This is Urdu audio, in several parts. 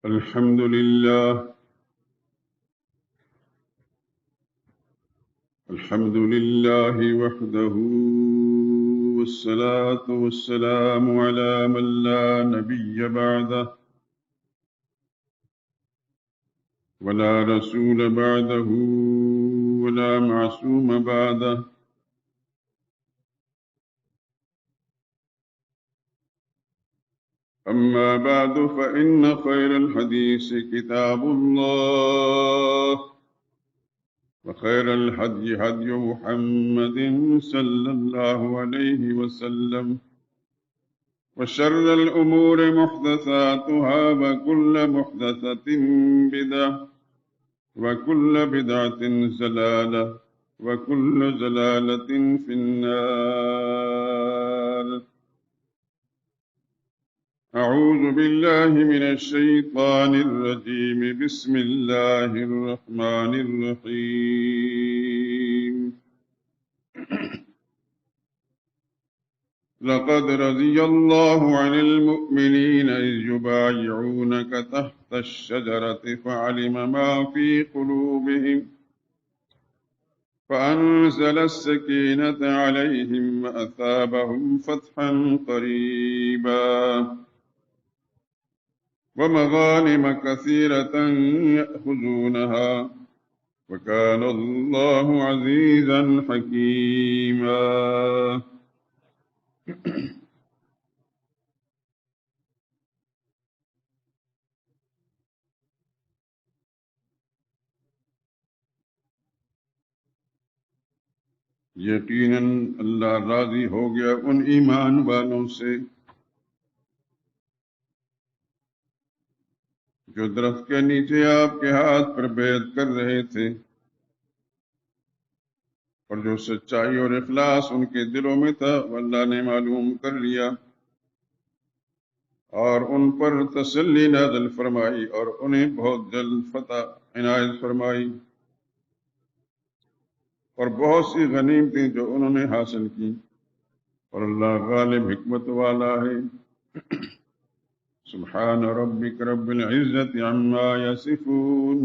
الحمد لله وحده، والصلاة والسلام على من لا نبي بعده ولا رسول بعده ولا معصوم بعده. أما بعد، فإن خير الحديث كتاب الله، وخير الهدي هدي محمد صلى الله عليه وسلم، وشر الأمور محدثاتها، وكل محدثة بدعة، وكل بدعة ضلالة، وكل ضلالة في النار. أعوذ بالله من الشيطان الرجيم. بسم الله الرحمن الرحيم. لقد رضي الله عن المؤمنين إذ يبايعونك تحت الشجرة فعلم ما في قلوبهم فأنزل السكينة عليهم وأثابهم فتحا قريبا ومغانم كثيرة يأخذونها، وكان الله عزيزا حكيما. یقیناً اللہ راضی ہو گیا ان ایمان والوں سے جو درخت کے نیچے آپ کے ہاتھ پر بیعت کر رہے تھے، اور جو سچائی اور اخلاص ان کے دلوں میں تھا وہ اللہ نے معلوم کر لیا، اور ان پر تسلی نازل فرمائی اور انہیں بہت جلد فتح عنایت فرمائی، اور بہت سی غنیمتیں جو انہوں نے حاصل کی، اور اللہ غالب حکمت والا ہے۔ سبحان ربک رب العزت عما یصفون،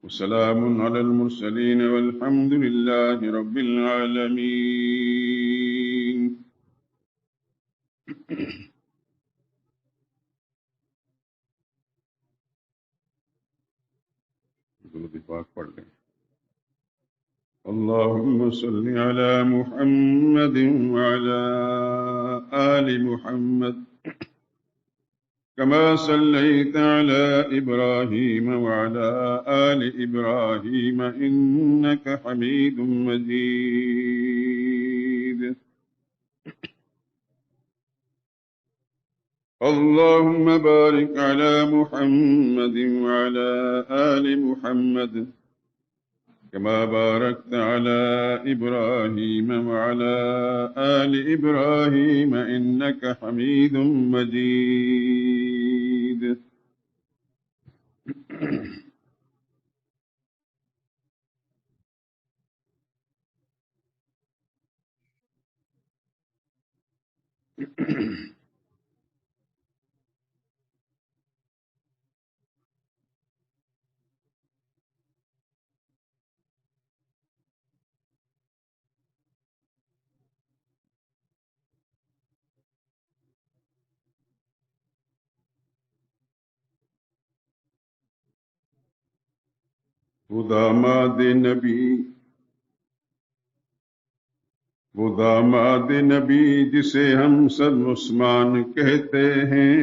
وسلام علی المرسلین، والحمد للہ رب العالمین۔ درود پاک پڑھ لیں۔ اللهم صل على محمد وعلى آل محمد كما صليت على إبراهيم وعلى آل إبراهيم إنك حميد مجيد۔ اللهم بارك على محمد وعلى آل محمد كما باركت على إبراهيم وعلى آل إبراهيم إنك حميد مجيد۔ وہ داماد نبی جسے ہم سب عثمان کہتے ہیں،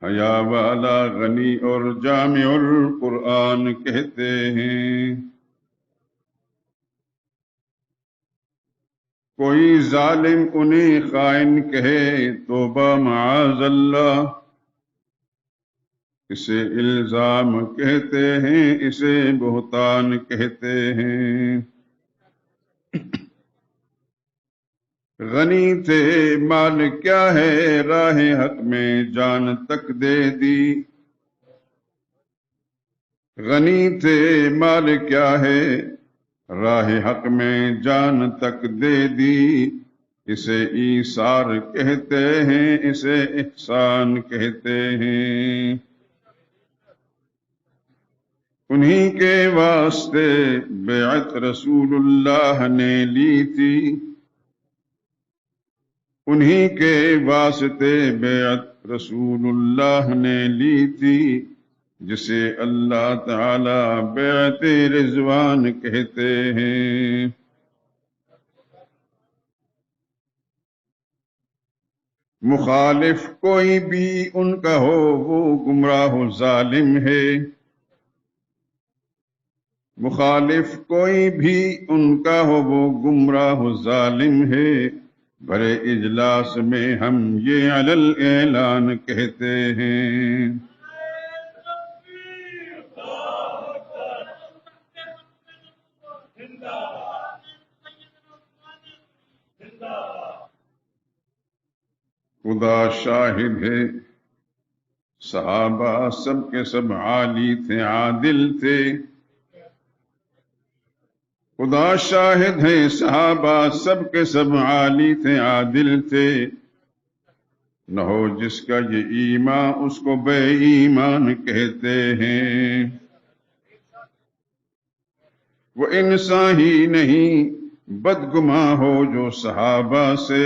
حیا والا غنی اور جامع القرآن کہتے ہیں۔ کوئی ظالم انہیں خائن کہے توبہ معاذ اللہ، اسے الزام کہتے ہیں، اسے بہتان کہتے ہیں۔ غنی تھے مال کیا ہے راہ حق میں جان تک دے دی، غنی تھے مال کیا ہے راہ حق میں جان تک دے دی، اسے ایثار کہتے ہیں، اسے احسان کہتے ہیں۔ انہی کے واسطے بیعت رسول اللہ نے لی تھی، انہی کے واسطے بیعت رسول اللہ نے لی تھی، جسے اللہ تعالی بیعت رضوان کہتے ہیں۔ مخالف کوئی بھی ان کا ہو وہ گمراہ و ظالم ہے، مخالف کوئی بھی ان کا ہو وہ گمراہ و ظالم ہے۔ بڑے اجلاس میں ہم یہ علل اعلان کہتے ہیں۔ خدا شاہد ہے، صحابہ سب کے سب عالی تھے، عادل تھے۔ خدا شاہد ہے، صحابہ سب کے سب عالی تھے، عادل تھے۔ نہ ہو جس کا یہ ایمان اس کو بے ایمان کہتے ہیں۔ وہ انسان ہی نہیں بدگماں ہو جو صحابہ سے،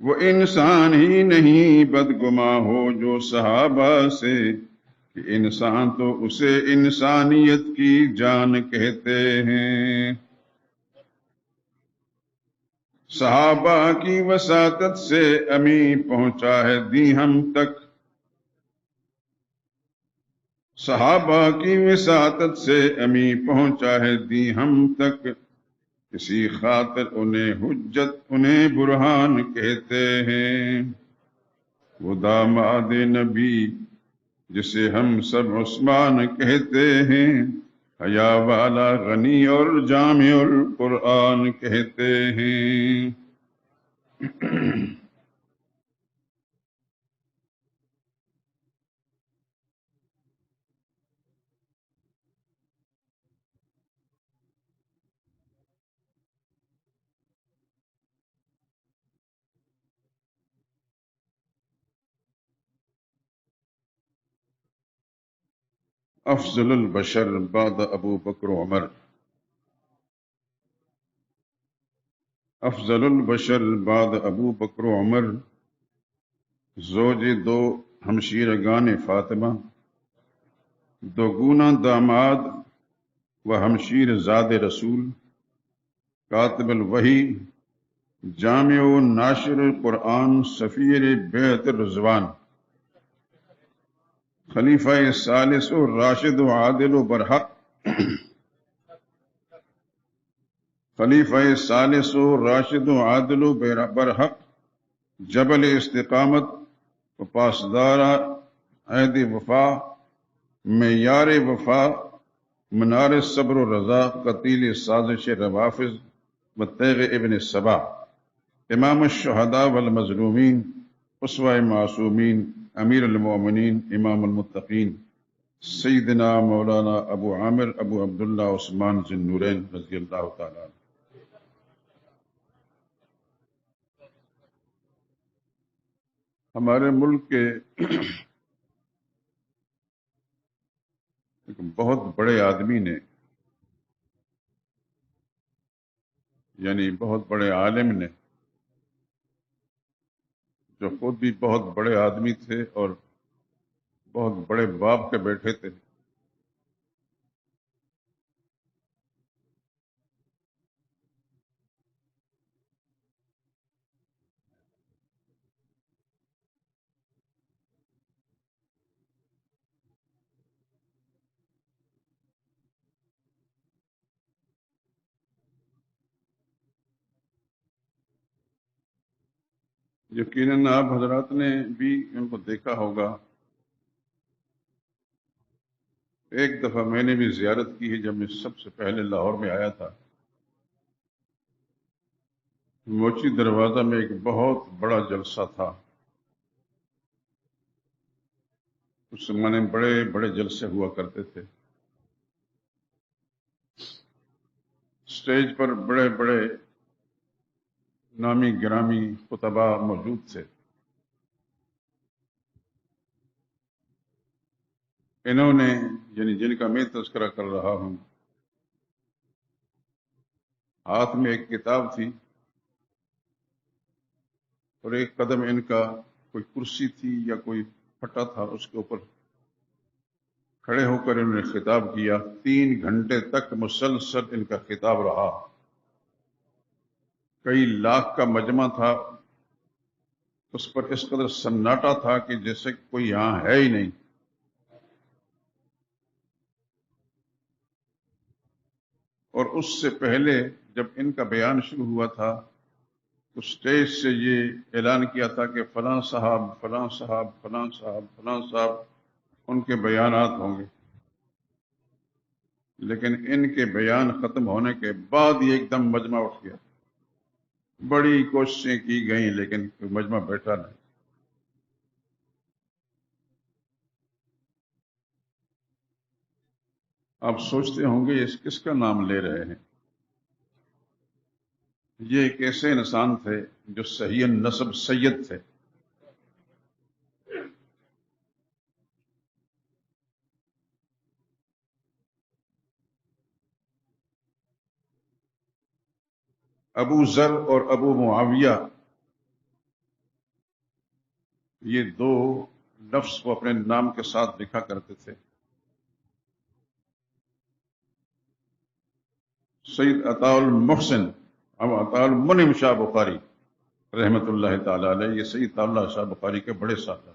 وہ انسان ہی نہیں بدگماں ہو جو صحابہ سے، کہ انسان تو اسے انسانیت کی جان کہتے ہیں۔ صحابہ کی وساطت سے امین پہنچا ہے دین ہم تک، صحابہ کی وساطت سے امین پہنچا ہے دین ہم تک، اسی خاطر انہیں حجت انہیں برہان کہتے ہیں۔ وہ داماد نبی جسے ہم سب عثمان کہتے ہیں، حیا والا غنی اور جامع القرآن کہتے ہیں۔ افضل البشر بعد ابو بکر عمر، افضل البشر بعد ابو بکر عمر، زوج دو ہمشیرگان فاطمہ، دو گنا داماد و ہمشیر زاد رسول، کاتب الوحی، جامع و ناشر القرآن، سفیر بیعت الرضوان، خلیفہ ثالث و راشد و عادل و برحق، خلیفہ ثالث و راشد و عادل و برحق، جبل استقامت و پاسدار عہد وفا، معیار وفا، منار صبر و رضا، قتیل سازش روافظ و تیغ ابن سبا، امام الشہداء والمظلومین، اسوہ معصومین، امیر المومنین، امام المتقین، سیدنا مولانا ابو عامر ابو عبداللہ عثمان ذی النورین رضی اللہ تعالیٰ عنہ۔ ہمارے ملک کے ایک بہت بڑے آدمی نے، یعنی بہت بڑے عالم نے، جو خود بھی بہت بڑے آدمی تھے اور بہت بڑے باپ کے بیٹے تھے، یقیناً آپ حضرات نے بھی ان کو دیکھا ہوگا۔ ایک دفعہ میں نے بھی زیارت کی ہے جب میں سب سے پہلے لاہور میں آیا تھا۔ موچی دروازہ میں ایک بہت بڑا جلسہ تھا، اس زمانے میں بڑے بڑے جلسے ہوا کرتے تھے، اسٹیج پر بڑے بڑے نامی گرامی خطبہ موجود تھے. انہوں نے یعنی جن کا میں تذکرہ کر رہا ہوں ہاتھ میں ایک کتاب تھی اور ایک قدم ان کا کوئی کرسی تھی یا کوئی پھٹا تھا، اس کے اوپر کھڑے ہو کر انہوں نے خطاب کیا. 3 گھنٹے تک مسلسل ان کا خطاب رہا. کئی لاکھ کا مجمع تھا. اس پر اس قدر سناٹا تھا کہ جیسے کوئی یہاں ہے ہی نہیں. اور اس سے پہلے جب ان کا بیان شروع ہوا تھا تو اسٹیج سے یہ اعلان کیا تھا کہ فلاں صاحب فلاں صاحب فلاں صاحب فلاں صاحب ان کے بیانات ہوں گے. لیکن ان کے بیان ختم ہونے کے بعد یہ ایک دم مجمع اٹھ گیا. بڑی کوششیں کی گئیں لیکن کوئی مجمع بیٹھا نہیں. آپ سوچتے ہوں گے یہ کس کا نام لے رہے ہیں. یہ ایک ایسے انسان تھے جو صحیح نسب سید تھے. ابو ذر اور ابو معاویہ یہ 2 لفظ کو اپنے نام کے ساتھ لکھا کرتے تھے. سید عطاء المحسن اب عطاء المنعم شاہ بخاری رحمت اللہ تعالی علیہ، یہ سید عطاء اللہ شاہ بخاری کے بڑے صاحب.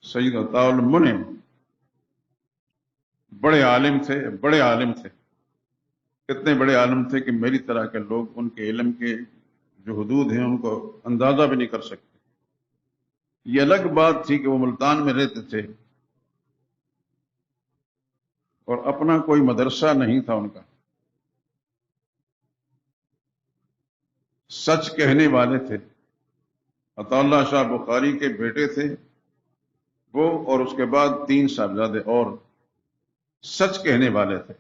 سید عطاء المنعم بڑے عالم تھے، بڑے عالم تھے. اتنے بڑے عالم تھے کہ میری طرح کے لوگ ان کے علم کے جو حدود ہیں ان کو اندازہ بھی نہیں کر سکتے. یہ الگ بات تھی کہ وہ ملتان میں رہتے تھے اور اپنا کوئی مدرسہ نہیں تھا ان کا. سچ کہنے والے تھے. عطاء اللہ شاہ بخاری کے بیٹے تھے وہ، اور اس کے بعد 3 صاحبزادے اور سچ کہنے والے تھے.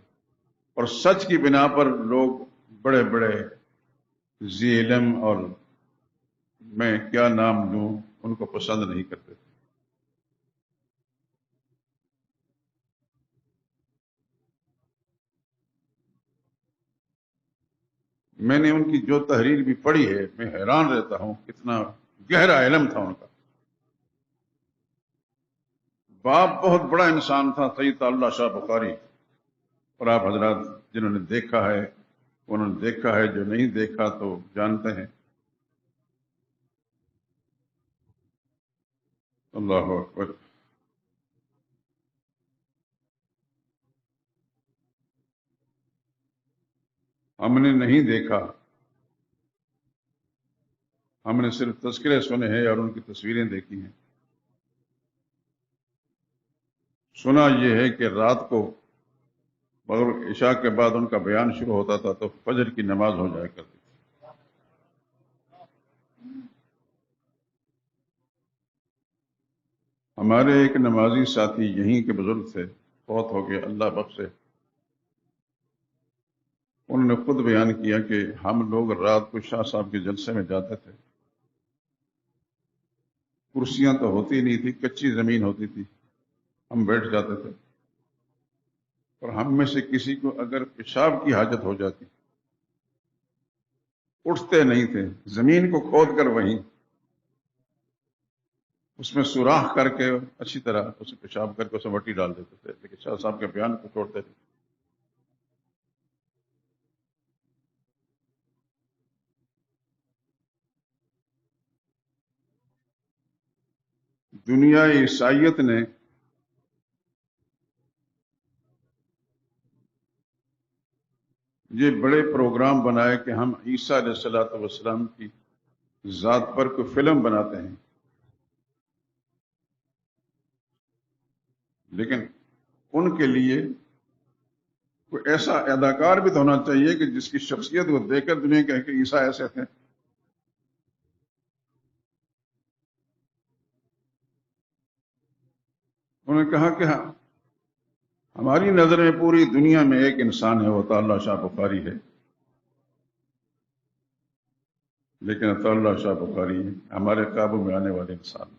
اور سچ کی بنا پر لوگ بڑے بڑے ذی علم اور میں کیا نام لوں ان کو پسند نہیں کرتے تھے. میں نے ان کی جو تحریر بھی پڑھی ہے میں حیران رہتا ہوں کتنا گہرا علم تھا ان کا. باپ بہت بڑا انسان تھا سید اللہ شاہ بخاری. اور آپ حضرات جنہوں نے دیکھا ہے انہوں نے دیکھا ہے، جو نہیں دیکھا تو جانتے ہیں. اللہ اکبر. ہم نے نہیں دیکھا، ہم نے صرف تذکرے سنے ہیں اور ان کی تصویریں دیکھی ہیں. سنا یہ ہے کہ رات کو مغرب عشاء کے بعد ان کا بیان شروع ہوتا تھا تو فجر کی نماز ہو جایا کرتی تھی. ہمارے ایک نمازی ساتھی یہیں کے بزرگ تھے، فوت ہو گئے اللہ بخشے. انہوں نے خود بیان کیا کہ ہم لوگ رات کو شاہ صاحب کے جلسے میں جاتے تھے. کرسیاں تو ہوتی نہیں تھی، کچی زمین ہوتی تھی. ہم بیٹھ جاتے تھے اور ہم میں سے کسی کو اگر پیشاب کی حاجت ہو جاتی اٹھتے نہیں تھے، زمین کو کھود کر وہیں اس میں سوراخ کر کے اچھی طرح اسے پیشاب کر کے اسے مٹی ڈال دیتے تھے. لیکن شاہ صاحب کے بیان کو چھوڑتے تھے. دنیا عیسائیت نے یہ بڑے پروگرام بنائے کہ ہم عیسیٰ علیہ الصلوۃ والسلام کی ذات پر کوئی فلم بناتے ہیں. لیکن ان کے لیے کوئی ایسا اداکار بھی تو ہونا چاہیے کہ جس کی شخصیت کو دیکھ کر دنیا کہے کہ عیسیٰ ایسے تھے. انہوں نے کہا کہ ہماری نظر میں پوری دنیا میں ایک انسان ہے، وہ عطاء اللہ شاہ بخاری ہے. لیکن عطا اللہ شاہ بخاری ہمارے قابو میں آنے والے انسان ہیں۔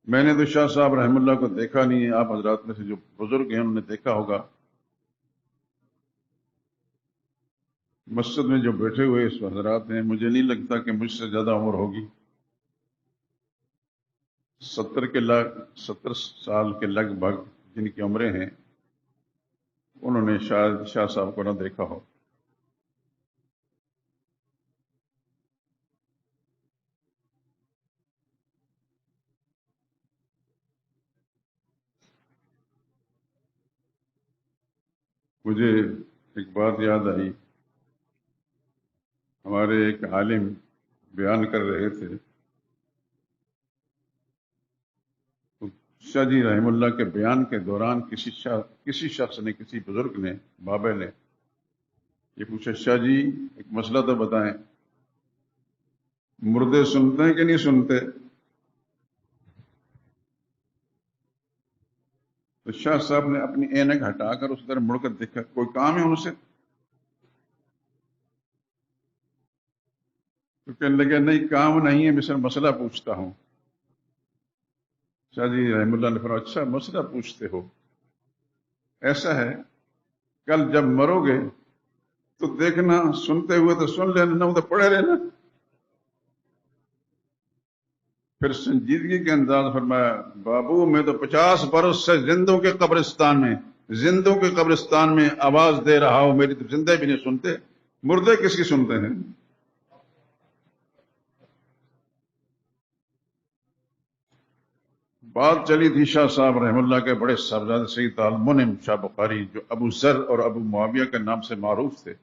میں نے تو شاہ صاحب رحم اللہ کو دیکھا نہیں ہے، آپ حضرات میں سے جو بزرگ ہیں انہوں نے دیکھا ہوگا۔ مسجد میں جو بیٹھے ہوئے اس حضرات ہیں، مجھے نہیں لگتا کہ مجھ سے زیادہ عمر ہوگی۔ 70 سال کے لگ بھگ جن کی عمریں ہیں، انہوں نے شاید شاہ صاحب کو نہ دیکھا ہو۔ مجھے ایک بات یاد آئی، ہمارے ایک عالم بیان کر رہے تھے، شاہ جی رحم اللہ کے بیان کے دوران کسی شخص نے، کسی بزرگ نے، بابے نے یہ پوچھا، شاہ جی ایک مسئلہ تو بتائیں، مردے سنتے ہیں کہ نہیں سنتے؟ تو شاہ صاحب نے اپنی اینک ہٹا کر اس طرح مڑ کر دیکھا، کوئی کام ہے ان سے؟ تو کہنے لگے نہیں کام نہیں ہے، میں صرف مسئلہ پوچھتا ہوں۔ شاہ جی رحم اللہ نے فرمایا، اچھا مسئلہ پوچھتے ہو؟ ایسا ہے کل جب مرو گے تو دیکھنا، سنتے ہوئے تو سن لینا، نہ تو پڑھے رہنا۔ پھر سنجیدگی کے انداز فرمایا، بابو میں تو 50 برس سے زندوں کے قبرستان میں آواز دے رہا ہوں، میری تو زندے بھی نہیں سنتے، مردے کس کی سنتے ہیں؟ بات چلی تھی شاہ صاحب رحم اللہ کے بڑے صاحبزادے سید المنعم شاہ بخاری، جو ابو ذر اور ابو معاویہ کے نام سے معروف تھے۔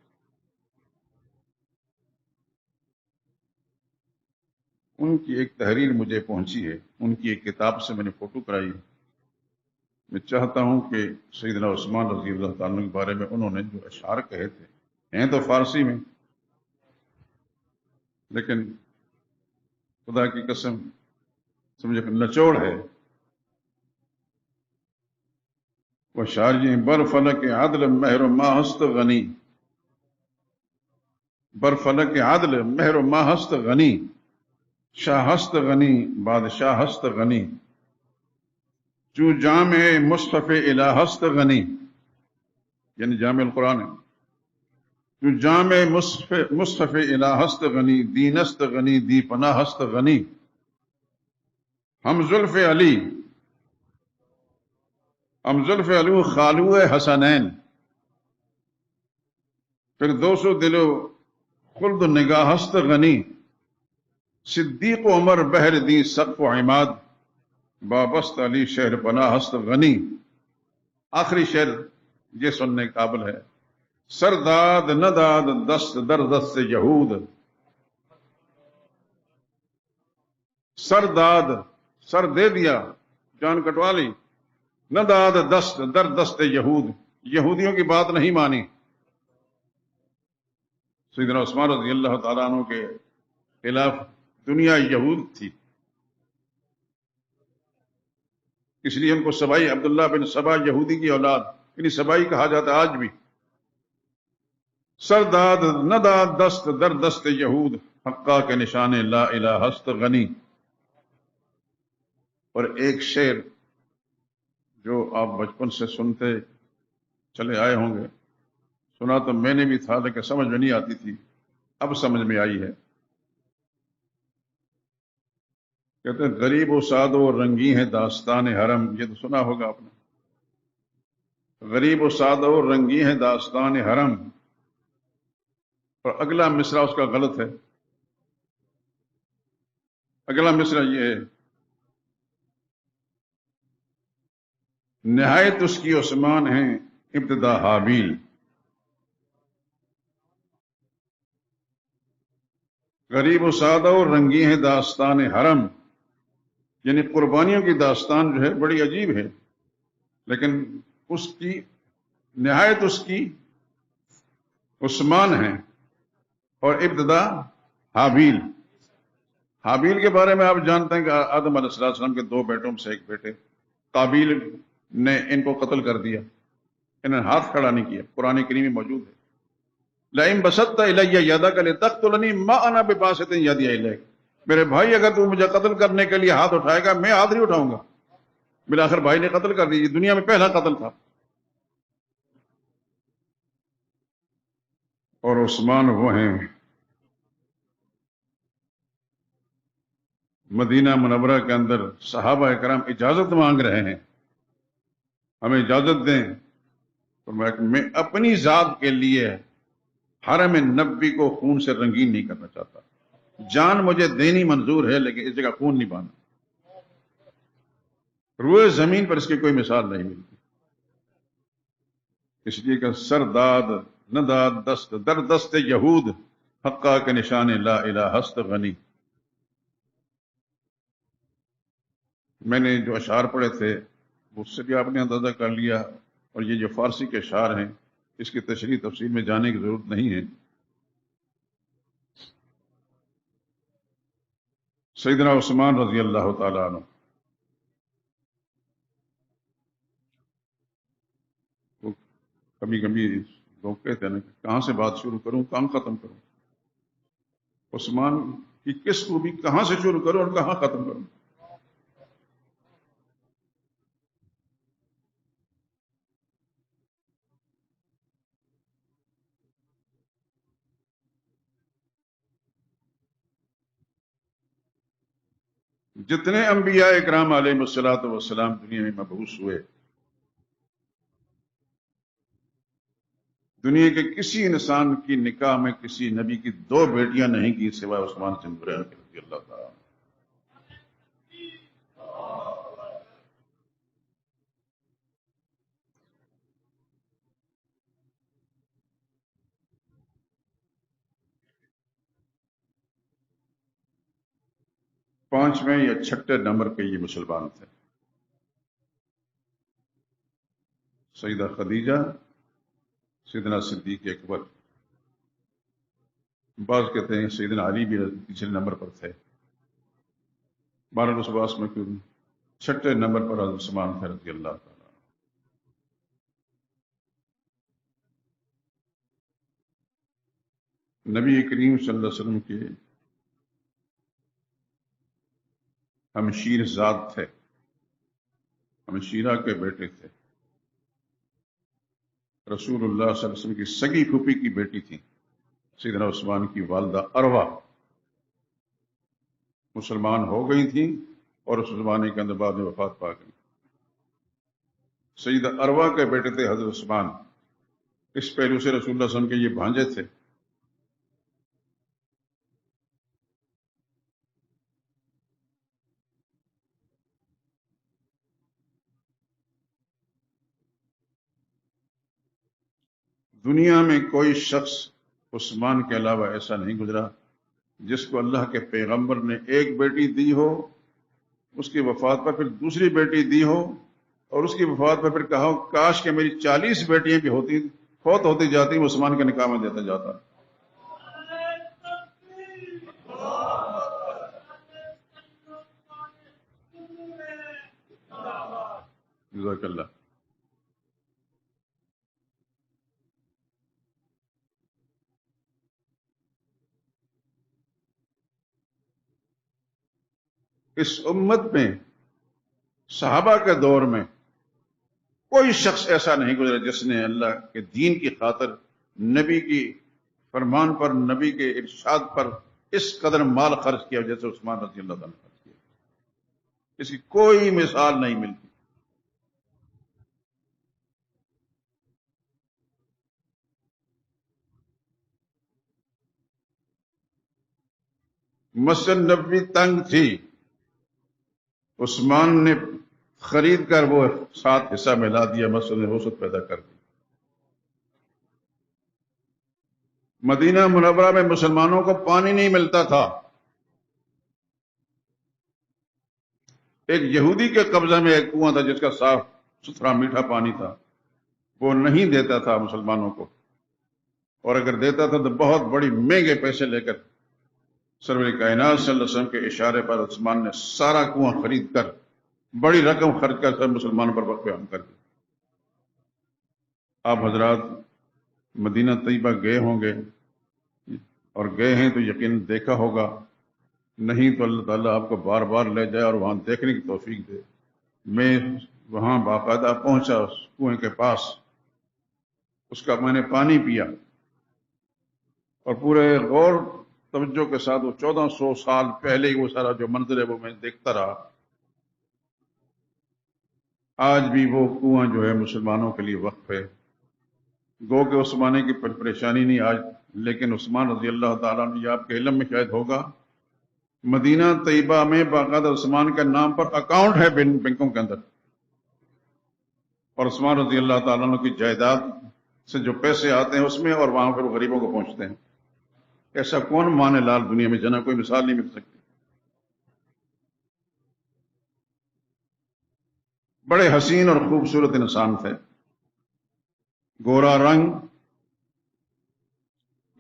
ان کی ایک تحریر مجھے پہنچی ہے، ان کی ایک کتاب سے میں نے فوٹو کرائی ہے۔ میں چاہتا ہوں کہ سیدنا عثمان رضی اللہ تعالیٰ کے بارے میں انہوں نے جو اشعار کہے تھے، ہیں تو فارسی میں، لیکن خدا کی قسم سمجھے نچوڑ ہے۔ وہ شاعر جی، بر فلک عدل مہر ما ہست غنی، بر فلک عدل مہر ما ہست غنی، شاہ ہست غنی بادشاہ ہست غنی، جو جامع مصحف الہ ہست غنی، یعنی جامع القرآن ہے، جو جامع مصحف الہ ہست غنی، دین است غنی دی پناہ ہست غنی، ہم زلف علی خالو حسنین، پھر 200 دلو خلد نگاہ ہست غنی، صدیق و عمر بہر دی سقف و عماد، بابست علی شہر پناہ ہست غنی۔ آخری شعر یہ سننے قابل ہے، سرداد نداد دست در دست یہود، سرداد سر دے دیا، جان کٹوا لی، نداد دست در دست یہود، یہودیوں کی بات نہیں مانی۔ سیدنا عثمان رضی اللہ تعالیٰ عنہ کے خلاف دنیا یہود تھی، اس لیے ان کو سبائی، عبداللہ بن سبا یہودی کی اولاد، یعنی سبائی کہا جاتا ہے آج بھی۔ سرداد نداد دست در دست یہود، حقا کے نشان لا الہ ہست غنی۔ اور ایک شعر جو آپ بچپن سے سنتے چلے آئے ہوں گے، سنا تو میں نے بھی تھا لیکن سمجھ میں نہیں آتی تھی، اب سمجھ میں آئی ہے۔ کہتے ہیں غریب و ساد و رنگی ہے داستان حرم، یہ تو سنا ہوگا آپ نے، غریب و ساد و رنگی ہے داستان حرم، اور اگلا مصرع اس کا غلط ہے۔ اگلا مصرع یہ ہے، نہایت اس کی عثمان ہے ابتدا حابیل، غریب و سادہ و رنگی ہے داستان حرم، یعنی قربانیوں کی داستان جو ہے بڑی عجیب ہے، لیکن اس کی نہایت اس کی عثمان ہے اور ابتدا حابیل۔ حابیل کے بارے میں آپ جانتے ہیں کہ آدم علیہ السلام کے 2 بیٹوں میں سے ایک بیٹے قابیل نے ان کو قتل کر دیا، انہوں نے ہاتھ کھڑا نہیں کیا، قرآن کریم میں موجود ہے۔ لئن بسطت الی یدک لتقتلنی ما انا بباسط یدی الیک، میرے بھائی اگر تو مجھے قتل کرنے کے لیے ہاتھ اٹھائے گا، میں ہاتھ نہیں اٹھاؤں گا۔ بالآخر بھائی نے قتل کر دی، یہ دنیا میں پہلا قتل تھا۔ اور عثمان وہ ہیں مدینہ منورہ کے اندر صحابہ کرام اجازت مانگ رہے ہیں، ہمیں اجازت دیں، تو میں اپنی ذات کے لیے حرم نبی کو خون سے رنگین نہیں کرنا چاہتا، جان مجھے دینی منظور ہے لیکن اس جگہ خون نہیں بہانا۔ روئے زمین پر اس کی کوئی مثال نہیں ملتی، اس لیے کہ سر داد نہ داد دست در دست یہود، حقا کے نشان لا الہ ہست غنی۔ میں نے جو اشعار پڑھے تھے اس سے بھی آپ نے اندازہ کر لیا، اور یہ جو فارسی کے اشعار ہیں اس کی تشریح تفصیل میں جانے کی ضرورت نہیں ہے۔ سیدنا عثمان رضی اللہ تعالیٰ عنہ وہ کبھی کبھی لوگ کہتے ہیں کہ کہاں سے بات شروع کروں، کہاں ختم کروں، عثمان کی کس خوبی کہاں سے شروع کروں اور کہاں ختم کروں۔ جتنے انبیاء اکرام علیہ الصلوۃ والسلام دنیا میں مبعوث ہوئے، دنیا کے کسی انسان کی نکاح میں کسی نبی کی 2 بیٹیاں نہیں کی سوائے عثمان بن عفان رضی اللہ تعالیٰ۔ 5ویں یا 6 نمبر پہ یہ مسلمان تھے۔ سیدہ خدیجہ، سیدنا صدیق اکبر، بعض کہتے ہیں سیدنا علی بھی تیسرے نمبر پر تھے، بہرحال اس باس میں کیوں 6 نمبر پر حضرت عثمان تھے رضی اللہ تعالیٰ۔ نبی کریم صلی اللہ علیہ وسلم کے ہمشیر زاد تھے، ہمشیرہ کے بیٹے تھے، رسول اللہ صلی اللہ علیہ وسلم کی سگی پھوپھی کی بیٹی تھی سیدنا عثمان کی والدہ اروا، مسلمان ہو گئی تھیں اور اس زمانے کے اندر بعد میں وفات پا گئی۔ سیدہ اروا کے بیٹے تھے حضرت عثمان، اس پہلو سے رسول اللہ صلی اللہ علیہ وسلم کے یہ بھانجے تھے۔ دنیا میں کوئی شخص عثمان کے علاوہ ایسا نہیں گزرا جس کو اللہ کے پیغمبر نے ایک بیٹی دی ہو، اس کی وفات پر پھر دوسری بیٹی دی ہو، اور اس کی وفات پر پھر کہا ہو کاش کہ میری 40 بیٹیاں بھی ہوتی، فوت ہوتی جاتی، میں عثمان کے نکاح میں دیتا جاتا۔ جزاک اللہ۔ اس امت میں صحابہ کے دور میں کوئی شخص ایسا نہیں گزرا جس نے اللہ کے دین کی خاطر نبی کی فرمان پر، نبی کے ارشاد پر اس قدر مال خرچ کیا جیسے عثمان رضی اللہ عنہ نے خرچ کیا۔ اس کی کوئی مثال نہیں ملتی۔ مسجد نبوی تنگ تھی، عثمان نے خرید کر وہ 7 حصہ ملا دیا، مسجد میں وسعت پیدا کر دی۔ مدینہ منورہ میں مسلمانوں کو پانی نہیں ملتا تھا، ایک یہودی کے قبضہ میں ایک کنواں تھا جس کا صاف ستھرا میٹھا پانی تھا، وہ نہیں دیتا تھا مسلمانوں کو، اور اگر دیتا تھا تو بہت بڑی مہنگے پیسے لے کر۔ سرور کائنات صلی اللہ علیہ وسلم کے اشارے پر عثمان نے سارا کنواں خرید کر بڑی رقم خرچ کر سب مسلمانوں پر وقف ہم کر دی۔ آپ حضرات مدینہ طیبہ گئے ہوں گے اور گئے ہیں تو یقین دیکھا ہوگا، نہیں تو اللہ تعالیٰ آپ کو بار بار لے جائے اور وہاں دیکھنے کی توفیق دے۔ میں وہاں باقاعدہ پہنچا اس کنویں کے پاس، اس کا میں نے پانی پیا اور پورے غور توجہ کے ساتھ وہ 1400 سال پہلے ہی وہ سارا جو منظر ہے وہ میں دیکھتا رہا۔ آج بھی وہ کنواں جو ہے مسلمانوں کے لیے وقف ہے۔ گو کہ عثمانے کی پریشانی نہیں آج، لیکن عثمان رضی اللہ تعالیٰ نے، یہ آپ کے علم میں شاید ہوگا، مدینہ طیبہ میں باقاعدہ عثمان کے نام پر اکاؤنٹ ہے بینکوں کے اندر، اور عثمان رضی اللہ تعالیٰ عنہ کی جائیداد سے جو پیسے آتے ہیں اس میں، اور وہاں پھر غریبوں کو پہنچتے ہیں۔ ایسا کون مانے لال دنیا میں، جنا کوئی مثال نہیں مل سکتی۔ بڑے حسین اور خوبصورت انسان تھے، گورا رنگ،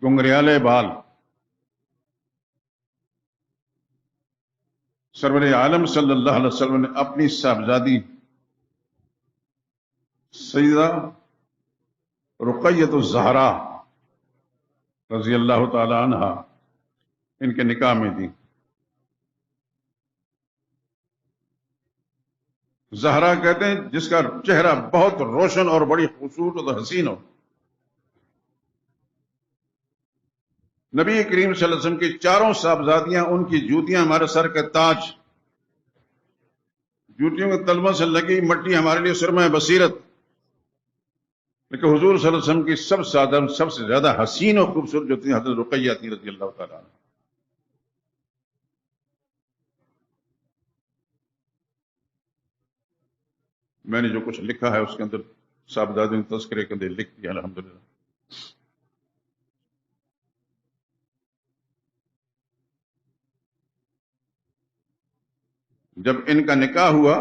گنگریالے بال۔ سرور عالم صلی اللہ علیہ وسلم نے اپنی صاحبزادی سیدہ رقیۃ الزہرا رضی اللہ تعالی عنہا ان کے نکاح میں دی۔ زہرا کہتے ہیں جس کا چہرہ بہت روشن اور بڑی خوبصورت اور حسین ہو۔ نبی کریم صلی اللہ علیہ وسلم کی چاروں صاحبزادیاں، ان کی جوتیاں ہمارے سر کے تاج، جوتیوں کے تلووں سے لگی مٹی ہمارے لیے سرمہ بصیرت، لیکن حضور صلی اللہ علیہ وسلم کی سب سے زیادہ حسین اور خوبصورت جو تھی حضرت رقیہ تھی رضی اللہ تعالیٰ عنہ۔ میں نے جو کچھ لکھا ہے اس کے اندر صاحبزادیوں نے تذکرے کے اندر لکھ دیا الحمدللہ۔ جب ان کا نکاح ہوا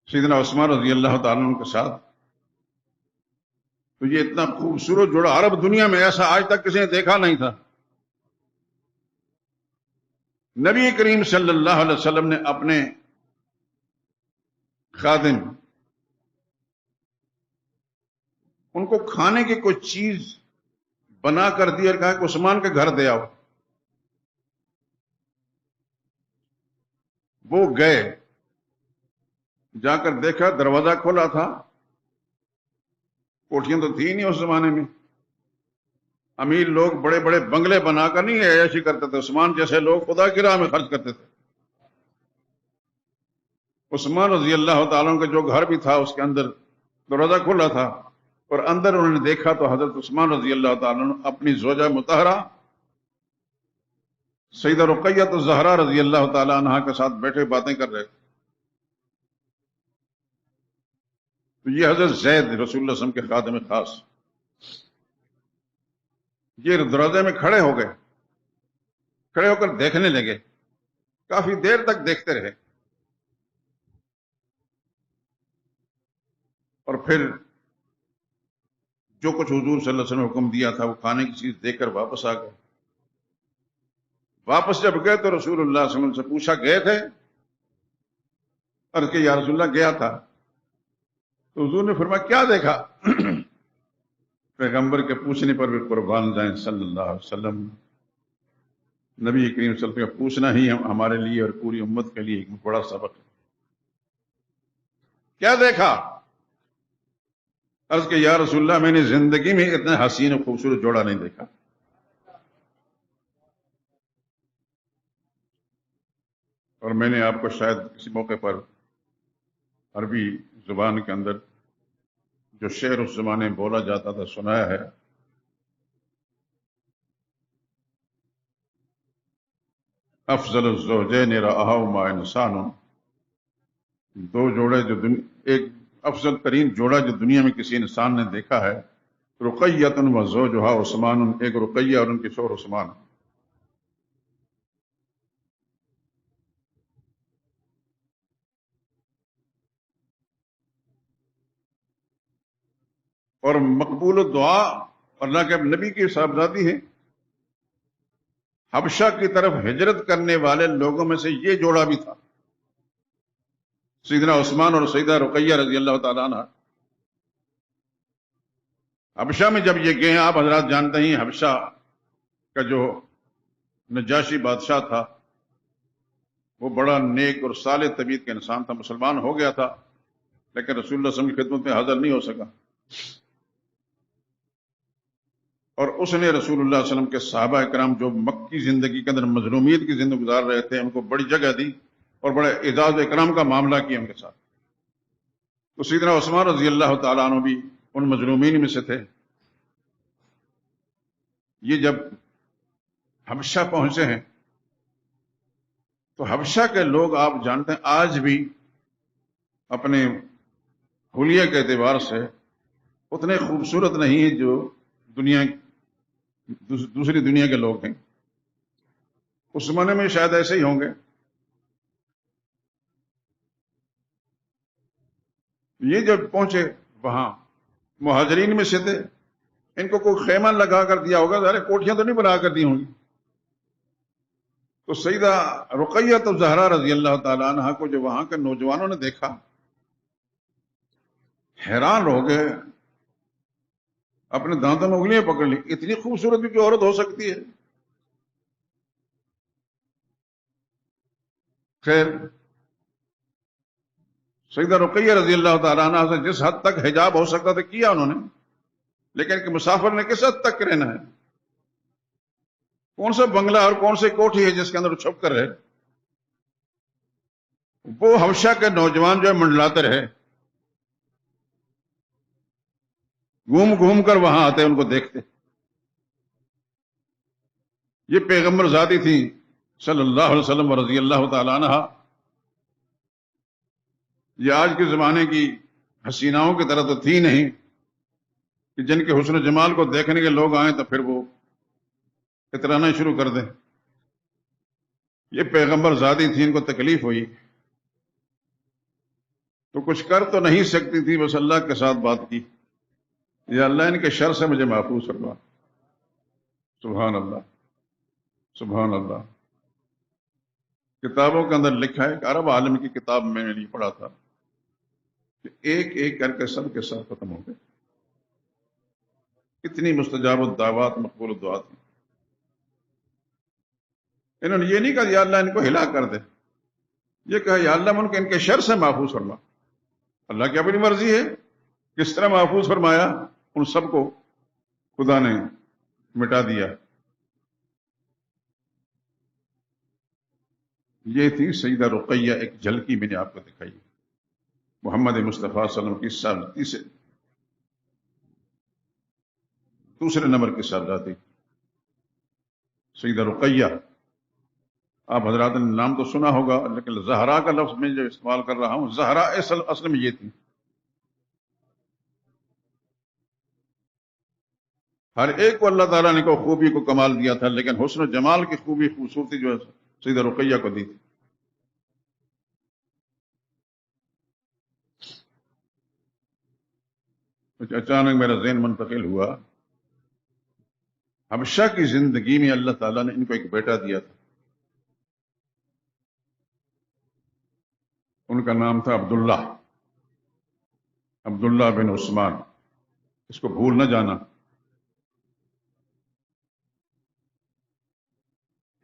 سیدنا عثمان رضی اللہ تعالیٰ عنہ کے ساتھ، تو یہ اتنا خوبصورت جوڑا عرب دنیا میں ایسا آج تک کسی نے دیکھا نہیں تھا۔ نبی کریم صلی اللہ علیہ وسلم نے اپنے خادم ان کو کھانے کی کوئی چیز بنا کر دی اور کہا کہ عثمان کے گھر دے آؤ۔ وہ گئے، جا کر دیکھا دروازہ کھولا تھا، کوٹھیاں تو تھی نہیں اس زمانے میں، امیر لوگ بڑے بڑے بنگلے بنا کر نہیں عیاشی کرتے تھے، عثمان جیسے لوگ خدا کی راہ میں خرچ کرتے تھے۔ عثمان رضی اللہ تعالیٰ عنہ کا جو گھر بھی تھا اس کے اندر دروازہ کھلا تھا، اور اندر انہوں نے دیکھا تو حضرت عثمان رضی اللہ تعالیٰ عنہ اپنی زوجہ مطہرہ سیدہ رقیۃ الزہرا رضی اللہ تعالیٰ عنہا کے ساتھ بیٹھے باتیں کر رہے۔ تو یہ حضرت زید رسول اللہ صلی اللہ علیہ وسلم کے خادم خاص، یہ دروازے میں کھڑے ہو گئے، کھڑے ہو کر دیکھنے لگے، کافی دیر تک دیکھتے رہے، اور پھر جو کچھ حضور صلی اللہ علیہ وسلم نے حکم دیا تھا وہ کھانے کی چیز دے کر واپس آ گئے۔ واپس جب گئے تو رسول اللہ صلی اللہ علیہ وسلم سے پوچھا گئے تھے؟ عرض کہ یا رسول اللہ گیا تھا۔ تو حضور نے فرمایا کیا دیکھا؟ پیغمبر کے پوچھنے پر بھی قربان جائیں صلی اللہ علیہ وسلم۔ نبی کریم صلی اللہ علیہ وسلم کا پوچھنا ہی ہمارے لیے اور پوری امت کے لیے ایک بڑا سبق ہے۔ کیا دیکھا؟ عرض کہ یا رسول اللہ میں نے زندگی میں اتنا حسین و خوبصورت جوڑا نہیں دیکھا۔ اور میں نے آپ کو شاید کسی موقع پر عربی زبان کے اندر جو شعر اس زمانے میں بولا جاتا تھا سنایا ہے۔ افضل الزوجین رآہما انسان، دو جوڑے جو ایک افضل ترین جوڑا جو دنیا میں کسی انسان نے دیکھا ہے، رقیۃ و زوجہا عثمان، ایک رقیہ اور ان کے شوہر عثمان۔ اور مقبول الدعا اللہ کے نبی کی صاحبزادی ہیں، حبشہ کی طرف ہجرت کرنے والے لوگوں میں سے یہ جوڑا بھی تھا۔ سیدنا عثمان اور سیدہ رقیہ رضی اللہ تعالیٰ عنہ حبشہ میں جب یہ گئے ہیں، آپ حضرات جانتے ہیں حبشہ کا جو نجاشی بادشاہ تھا وہ بڑا نیک اور صالح طبیعت کا انسان تھا، مسلمان ہو گیا تھا لیکن رسول اللہ صلی اللہ علیہ وسلم کی خدمت میں حاضر نہیں ہو سکا، اور اس نے رسول اللہ صلی اللہ علیہ وسلم کے صحابہ کرام جو مکی زندگی کے اندر مظلومیت کی زندگی گزار رہے تھے ان کو بڑی جگہ دی اور بڑے اعزاز و اکرام کا معاملہ کیا ان کے ساتھ۔ تو سیدنا عثمان رضی اللہ تعالیٰ عنہ بھی ان مظلومین میں سے تھے۔ یہ جب حبشہ پہنچے ہیں تو حبشہ کے لوگ آپ جانتے ہیں آج بھی اپنے حلیہ کے اعتبار سے اتنے خوبصورت نہیں ہیں جو دوسری دنیا کے لوگ ہیں۔ اس زمانے میں شاید ایسے ہی ہوں گے۔ یہ جب پہنچے وہاں مہاجرین میں سے تھے، ان کو کوئی خیمہ لگا کر دیا ہوگا، ظاہر کوٹھیاں تو نہیں بنا کر دی ہوں گی۔ تو سیدہ رقیہ تو زہرا رضی اللہ تعالیٰ عنہ کو جو وہاں کے نوجوانوں نے دیکھا حیران ہو گئے، اپنے دانتوں میں انگلیاں پکڑ لی، اتنی خوبصورت بھی کوئی عورت ہو سکتی ہے؟ خیر، سیدہ رقیہ رضی اللہ تعالیٰ عنہ سے جس حد تک حجاب ہو سکتا تھا کیا انہوں نے، لیکن کہ مسافر نے کس حد تک رہنا ہے؟ کون سا بنگلہ اور کون سی کوٹھی ہے جس کے اندر چھپ کر رہے؟ وہ حبشہ کے نوجوان جو ہے منڈلاتے رہے، گھوم گھوم کر وہاں آتے ان کو دیکھتے۔ یہ پیغمبر ذاتی تھی صلی اللہ علیہ وسلم رضی اللہ تعالی عنہ، یہ آج کے زمانے کی حسیناؤں کی طرح تو تھی نہیں کہ جن کے حسن و جمال کو دیکھنے کے لوگ آئیں تو پھر وہ اترانا شروع کر دیں۔ یہ پیغمبر ذاتی تھی، ان کو تکلیف ہوئی تو کچھ کر تو نہیں سکتی تھی، بس اللہ کے ساتھ بات کی، یا اللہ ان کے شر سے مجھے محفوظ فرما۔ سبحان اللہ، سبحان اللہ۔ کتابوں کے اندر لکھا ہے، ایک عرب عالم کی کتاب میں نے یہ پڑھا تھا کہ ایک ایک کر کے سب کے ساتھ ختم ہو گئے، اتنی مستجاب الدعوات، مقبول الدعات تھی۔ انہوں نے یہ نہیں کہا یا اللہ ان کو ہلاک کر دے، یہ کہا یا اللہ ان کے شر سے محفوظ فرما۔ اللہ کی اپنی مرضی ہے، کس طرح محفوظ فرمایا، ان سب کو خدا نے مٹا دیا۔ یہ تھی سیدہ رقیہ، ایک جھلکی میں نے آپ کو دکھائی محمد مصطفیٰ صلی اللہ علیہ وسلم کی سالگی سے دوسرے نمبر کی سالگی سیدہ رقیہ۔ آپ حضرات نے نام تو سنا ہوگا، لیکن زہرا کا لفظ میں جو استعمال کر رہا ہوں، زہرا اصل میں یہ تھی۔ ہر ایک کو اللہ تعالیٰ نے کو خوبی کو کمال دیا تھا، لیکن حسن و جمال کی خوبی خوبصورتی جو سیدہ رقیہ کو دی تھی۔ کچھ اچانک میرا ذہن منتقل ہوا، حبشہ کی زندگی میں اللہ تعالیٰ نے ان کو ایک بیٹا دیا تھا، ان کا نام تھا عبداللہ، عبداللہ بن عثمان۔ اس کو بھول نہ جانا۔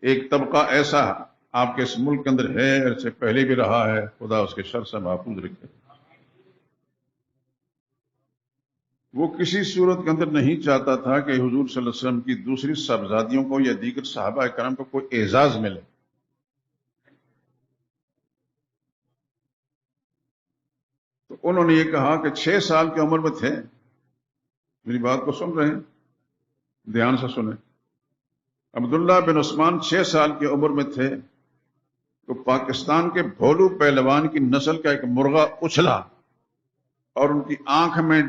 ایک طبقہ ایسا آپ کے اس ملک کے اندر ہے، اس سے پہلے بھی رہا ہے، خدا اس کے شر سے محفوظ رکھے۔ وہ کسی صورت کے اندر نہیں چاہتا تھا کہ حضور صلی اللہ علیہ وسلم کی دوسری صاحبزادیوں کو یا دیگر صحابہ کرام کو کوئی اعزاز ملے۔ تو انہوں نے یہ کہا کہ 6 سال کی عمر میں تھے، میری بات کو سن رہے ہیں، دھیان سے سنیں، عبداللہ بن عثمان 6 سال کی عمر میں تھے تو پاکستان کے بھولو پہلوان کی نسل کا ایک مرغہ اچھلا اور ان کی آنکھ میں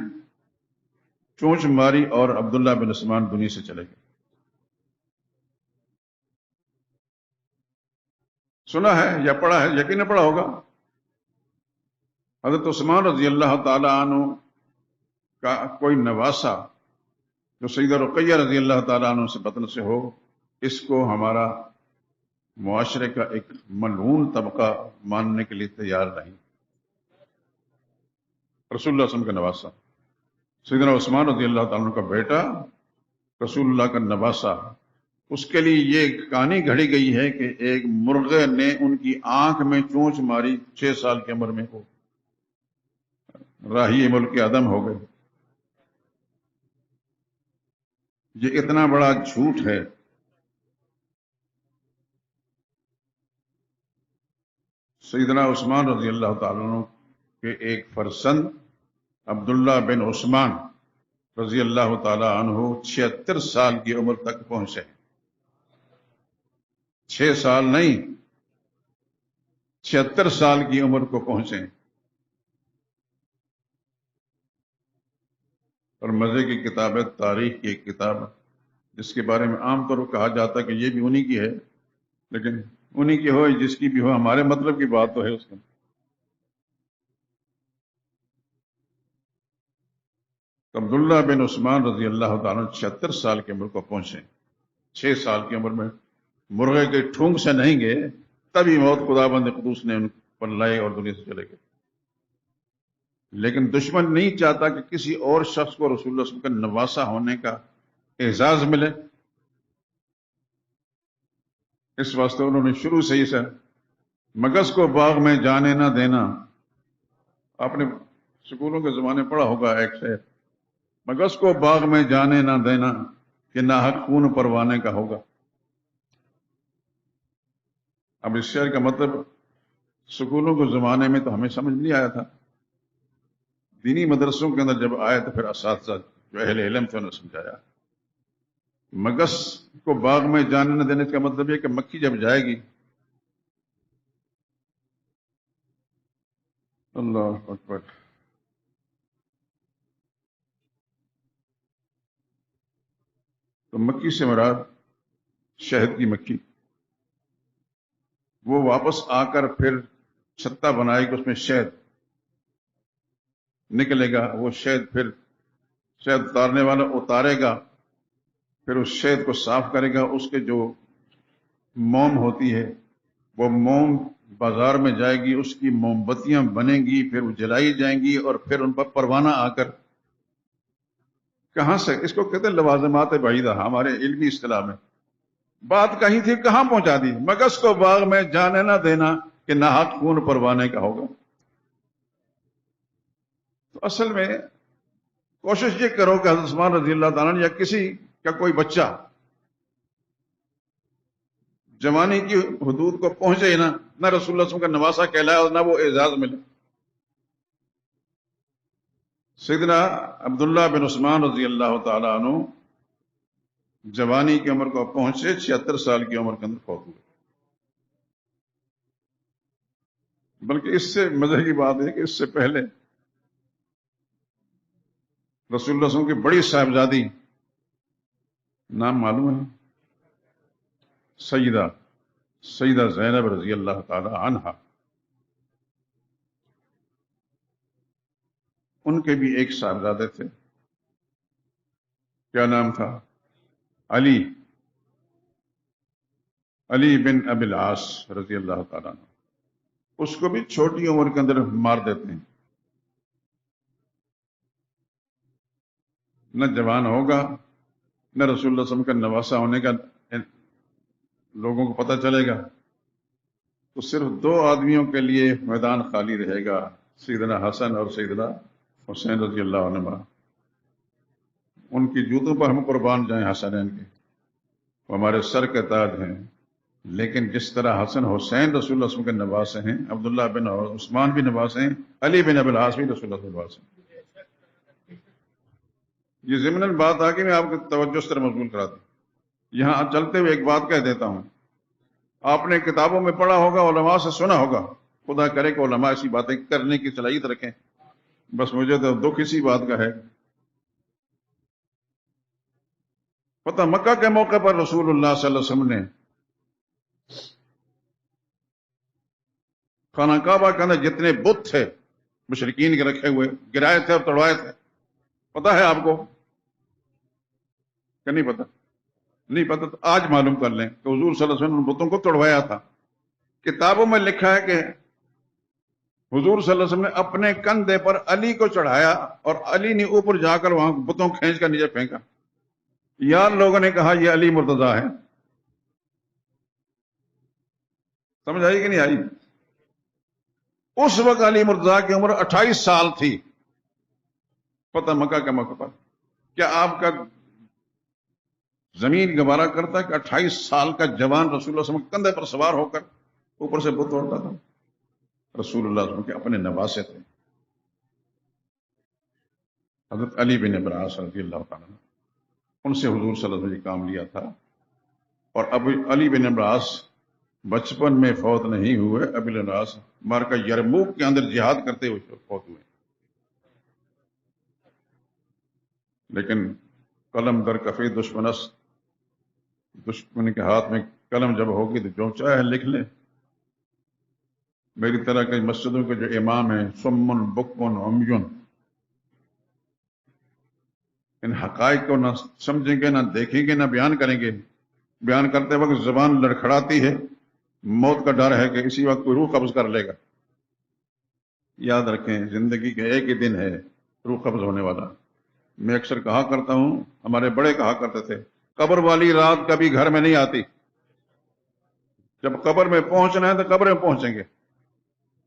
چونچ ماری اور عبداللہ بن عثمان دنیا سے چلے گئے۔ سنا ہے یا پڑھا ہے؟ یقیناً پڑھا ہوگا۔ حضرت عثمان رضی اللہ تعالی عنہ کا کوئی نواسا جو سیدہ رقیہ رضی اللہ تعالی عنہ سے بطن سے ہو، اس کو ہمارا معاشرے کا ایک ملعون طبقہ ماننے کے لیے تیار نہیں۔ رسول اللہ صلی اللہ علیہ وسلم کا نواسا، سیدنا عثمان رضی اللہ تعالیٰ عنہ کا بیٹا، رسول اللہ کا نواسا، اس کے لیے یہ کہانی گھڑی گئی ہے کہ ایک مرغے نے ان کی آنکھ میں چونچ ماری، 6 سال کی عمر میں وہ راہی ملک کے عدم ہو گئے۔ یہ اتنا بڑا جھوٹ ہے۔ سیدنا عثمان رضی اللہ تعالیٰ عنہ کے ایک فرزند عبداللہ بن عثمان رضی اللہ تعالیٰ عنہ 76 سال کی عمر تک پہنچے، 6 سال نہیں، 76 سال کی عمر کو پہنچے۔ اور مزے کی کتاب ہے، تاریخ کی ایک کتاب جس کے بارے میں عام طور پر کہا جاتا ہے کہ یہ بھی انہی کی ہے، لیکن انہی کی ہو جس کی بھی ہو، ہمارے مطلب کی بات تو ہے اس میں۔ عبداللہ بن عثمان رضی اللہ تعالیٰ 76 سال کی عمر کو پہنچے، 6 سال کی عمر میں مرغے کے ٹھونگ سے نہیں گئے، تبھی موت خداوند قدوس نے ان پر لائے اور دنیا سے چلے گئے۔ لیکن دشمن نہیں چاہتا کہ کسی اور شخص کو رسول اللہ صلی اللہ علیہ وسلم کا نواسا ہونے کا اعزاز ملے، اس واسطے انہوں نے شروع سے ہی مگس کو باغ میں جانے نہ دینا۔ آپ نے سکولوں کے زمانے پڑھا ہوگا ایک شعر، مگس کو باغ میں جانے نہ دینا کہ ناحق خون پروانے کا ہوگا۔ اب اس شعر کا مطلب سکولوں کے زمانے میں تو ہمیں سمجھ نہیں آیا تھا، دینی مدرسوں کے اندر جب آئے تو پھر اساتذہ جو اہل علم تھے انہوں نے سمجھایا۔ مگس کو باغ میں جانے نہ دینے کا مطلب یہ کہ مکھی جب جائے گی، اللہ اکبر، تو مکھی سے مراد شہد کی مکھی، وہ واپس آ کر پھر چھتا بنائے گی، اس میں شہد نکلے گا، وہ شہد پھر شہد اتارنے والا اتارے گا، پھر اس شہد کو صاف کرے گا، اس کے جو موم ہوتی ہے وہ موم بازار میں جائے گی، اس کی موم بتیاں بنیں گی، پھر وہ جلائی جائیں گی، اور پھر ان پر پروانہ آ کر کہاں سے، اس کو کہتے ہیں لوازمات بعیدہ ہمارے علمی اصطلاح میں، بات کہیں تھی کہاں پہنچا دی، مگس کو باغ میں جانے نہ دینا کہ ناحق خون پروانے کا ہوگا۔ تو اصل میں کوشش یہ کرو کہ حضرت عثمان رضی اللہ تعالیٰ یا کسی کا کوئی بچہ جوانی کی حدود کو پہنچے ہی نہ رسول اللہ صلی اللہ علیہ وسلم کا نواسا کہلائے اور نہ وہ اعزاز ملے۔ سیدنا عبداللہ بن عثمان رضی اللہ تعالیٰ عنہ جوانی کی عمر کو پہنچے، 76 سال کی عمر کے اندر فوت ہوئے۔ بلکہ اس سے مزے کی بات ہے کہ اس سے پہلے رسول اللہ صلی اللہ علیہ وسلم کی بڑی صاحبزادی، نام معلوم ہے، سیدہ زینب رضی اللہ تعالی عنہا، ان کے بھی ایک صاحبزادے تھے، کیا نام تھا؟ علی بن ابی العاص رضی اللہ تعالیٰ عنہ۔ اس کو بھی چھوٹی عمر کے اندر مار دیتے ہیں، نہ جوان ہوگا، نہ رسول اللہ صلی اللہ علیہ وسلم کا نواسا ہونے کا لوگوں کو پتہ چلے گا، تو صرف 2 آدمیوں کے لیے میدان خالی رہے گا، سیدنا حسن اور سیدنا حسین رضی اللہ عنہ۔ ان کی جوتوں پر ہم قربان جائیں، حسنین کے، وہ ہمارے سر کے تاج ہیں، لیکن جس طرح حسن حسین رسول اللہ صلی اللہ علیہ وسلم کے نواسے ہیں، عبداللہ بن عثمان بھی نواسے ہیں، علی بن ابی العاص بھی رسول اللہ کے نواسے ہیں۔ یہ ضمناً بات آ کے میں آپ کی توجہ اس طرح مشغول کرا دوں۔ یہاں چلتے ہوئے ایک بات کہہ دیتا ہوں، آپ نے کتابوں میں پڑھا ہوگا، علماء سے سنا ہوگا، خدا کرے کہ علماء ایسی باتیں کرنے کی صلاحیت رکھیں، بس مجھے تو دکھ اسی بات کا ہے۔ پتہ مکہ کے موقع پر رسول اللہ صلی اللہ علیہ وسلم نے خانہ کعبہ کے اندر جتنے بت تھے مشرکین کے رکھے ہوئے، گرائے تھے اور توڑوائے تھے۔ پتہ ہے آپ کو کہ نہیں پتہ؟ نہیں پتہ تو آج معلوم کر لیں کہ حضور صلی اللہ علیہ وسلم نے بتوں کو توڑوایا تھا۔ کتابوں میں لکھا ہے کہ حضور صلی اللہ علیہ وسلم نے اپنے کندھے پر علی کو چڑھایا اور علی نے اوپر جا کر وہاں بتوں کھینچ کر نیچے پھینکا. یار لوگوں نے کہا یہ علی مرتضی ہے. سمجھ آئی کہ نہیں آئی؟ اس وقت علی مرتضی کی عمر 28 سال تھی، فتح مکہ کے موقع پر. کیا آپ کا زمین گوارا کرتا کہ 28 سال کا جوان رسول اللہ صلی اللہ علیہ وسلم کندھے پر سوار ہو کر اوپر سے بت توڑتا تھا؟ رسول اللہ صلی اللہ علیہ وسلم کے اپنے نواسے تھے حضرت علی بن ابی طالب رضی اللہ تعالیٰ عنہ. ان سے حضور صلی اللہ علیہ وسلم نے کام لیا تھا. اور اب علی بن ابی طالب بچپن میں فوت نہیں ہوئے. ابی بن ابی طالب مارکہ یرموک کے اندر جہاد کرتے ہوئے فوت ہوئے. لیکن قلم در کفی دشمن است، دشمن کے ہاتھ میں قلم جب ہوگی تو جو چاہے لکھ لے. میری طرح کے مسجدوں کے جو امام ہیں سمن بکمن عمیون، ان حقائق کو نہ سمجھیں گے، نہ دیکھیں گے، نہ بیان کریں گے. بیان کرتے وقت زبان لڑکھڑاتی ہے، موت کا ڈر ہے کہ اسی وقت کوئی روح قبض کر لے گا. یاد رکھیں زندگی کے ایک ہی دن ہے روح قبض ہونے والا. میں اکثر کہا کرتا ہوں، ہمارے بڑے کہا کرتے تھے، قبر والی رات کبھی گھر میں نہیں آتی. جب قبر میں پہنچنا ہے تو قبر میں پہنچیں گے،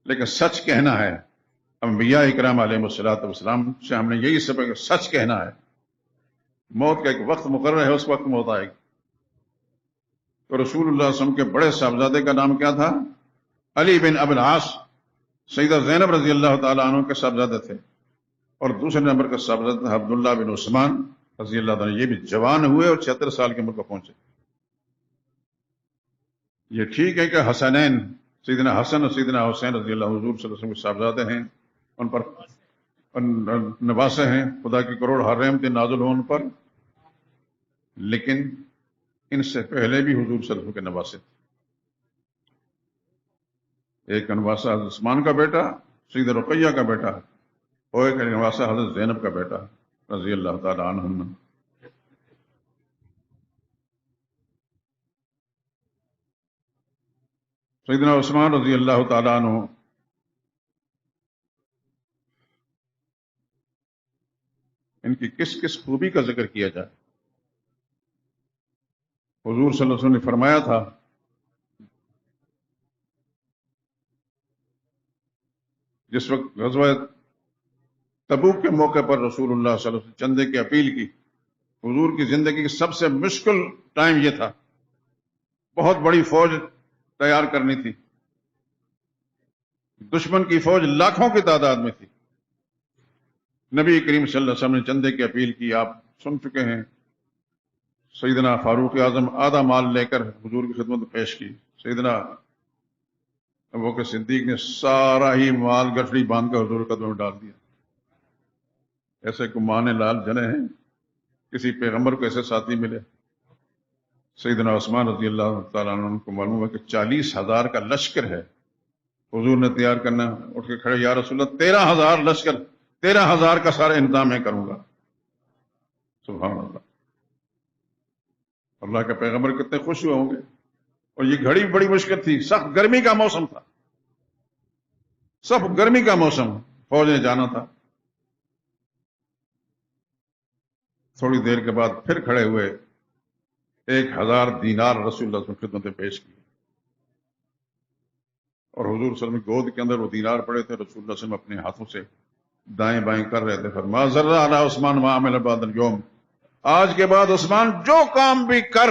لیکن سچ کہنا ہے. انبیاء اکرام علیہ الصلوۃ والسلام سے ہم نے یہی سبق، سچ کہنا ہے. موت کا ایک وقت مقرر ہے، اس وقت موت آئے گی. تو رسول اللہ صلی اللہ علیہ وسلم کے بڑے صاحبزادے کا نام کیا تھا؟ علی بن ابی العاص. سیدہ زینب رضی اللہ تعالیٰ عنہ کے صاحبزادے تھے. اور دوسرے نمبر کا صاحبزادہ تھا عبداللہ بن عثمان رضی اللہ تعالیٰ. یہ بھی جوان ہوئے اور 76 سال کی عمر پر پہنچے. یہ ٹھیک ہے کہ حسنین سیدنا حسن اور سیدنا حسین رضی اللہ حضور صلی اللہ علیہ وسلم کے صاحبزادے ہیں، ان پر نواسے ہیں، خدا کی کروڑ رحمتیں نازل ہوں ان پر. لیکن ان سے پہلے بھی حضور صلی اللہ علیہ وسلم کے نواسے تھے. ایک نواسہ حضرت عثمان کا بیٹا سیدہ رقیہ کا بیٹا، اور ایک نواسہ حضرت زینب کا بیٹا رضی اللہ تعالی عنہم. سیدنا عثمان رضی اللہ تعالی عنہ ان کی کس کس خوبی کا ذکر کیا جائے. حضور صلی اللہ علیہ وسلم نے فرمایا تھا جس وقت غزوہ تبوک کے موقع پر رسول اللہ صلی اللہ علیہ وسلم چندے کی اپیل کی، حضور کی زندگی کی سب سے مشکل ٹائم یہ تھا. بہت بڑی فوج تیار کرنی تھی، دشمن کی فوج لاکھوں کی تعداد میں تھی. نبی کریم صلی اللہ علیہ وسلم نے چندے کی اپیل کی. آپ سن چکے ہیں، سیدنا فاروق اعظم آدھا مال لے کر حضور کی خدمت میں پیش کی. سیدنا ابوبکر صدیق نے سارا ہی مال گٹھڑی باندھ کر حضور کے قدموں میں ڈال دیا. ایسے کو ماں نے لال جنے ہیں، کسی پیغمبر کو ایسے ساتھی ملے. سیدنا عثمان رضی اللہ تعالیٰ عنہ کو معلوم ہے کہ 40,000 کا لشکر ہے، حضور نے تیار کرنا. اٹھ کے کھڑے، یا رسول اللہ 13,000 لشکر، 13,000 کا سارا انتظام میں کروں گا. سبحان اللہ. اللہ کے پیغمبر کتنے خوش ہوئے ہوں گے. اور یہ گھڑی بھی بڑی مشکل تھی، سخت گرمی کا موسم تھا، سخت گرمی کا موسم، فوج نے جانا تھا. تھوڑی دیر کے بعد پھر کھڑے ہوئے، 1,000 دینار رسول اللہ صلی اللہ علیہ وسلم خدمت میں پیش کی. اور حضور صلی اللہ علیہ وسلم کی گود کے اندر وہ دینار پڑے تھے. رسول اللہ صلی اللہ علیہ وسلم اپنے ہاتھوں سے دائیں بائیں کر رہے تھے. فرما ذرا علی عثمان ما عمل بعد اليوم، آج کے بعد عثمان جو کام بھی کر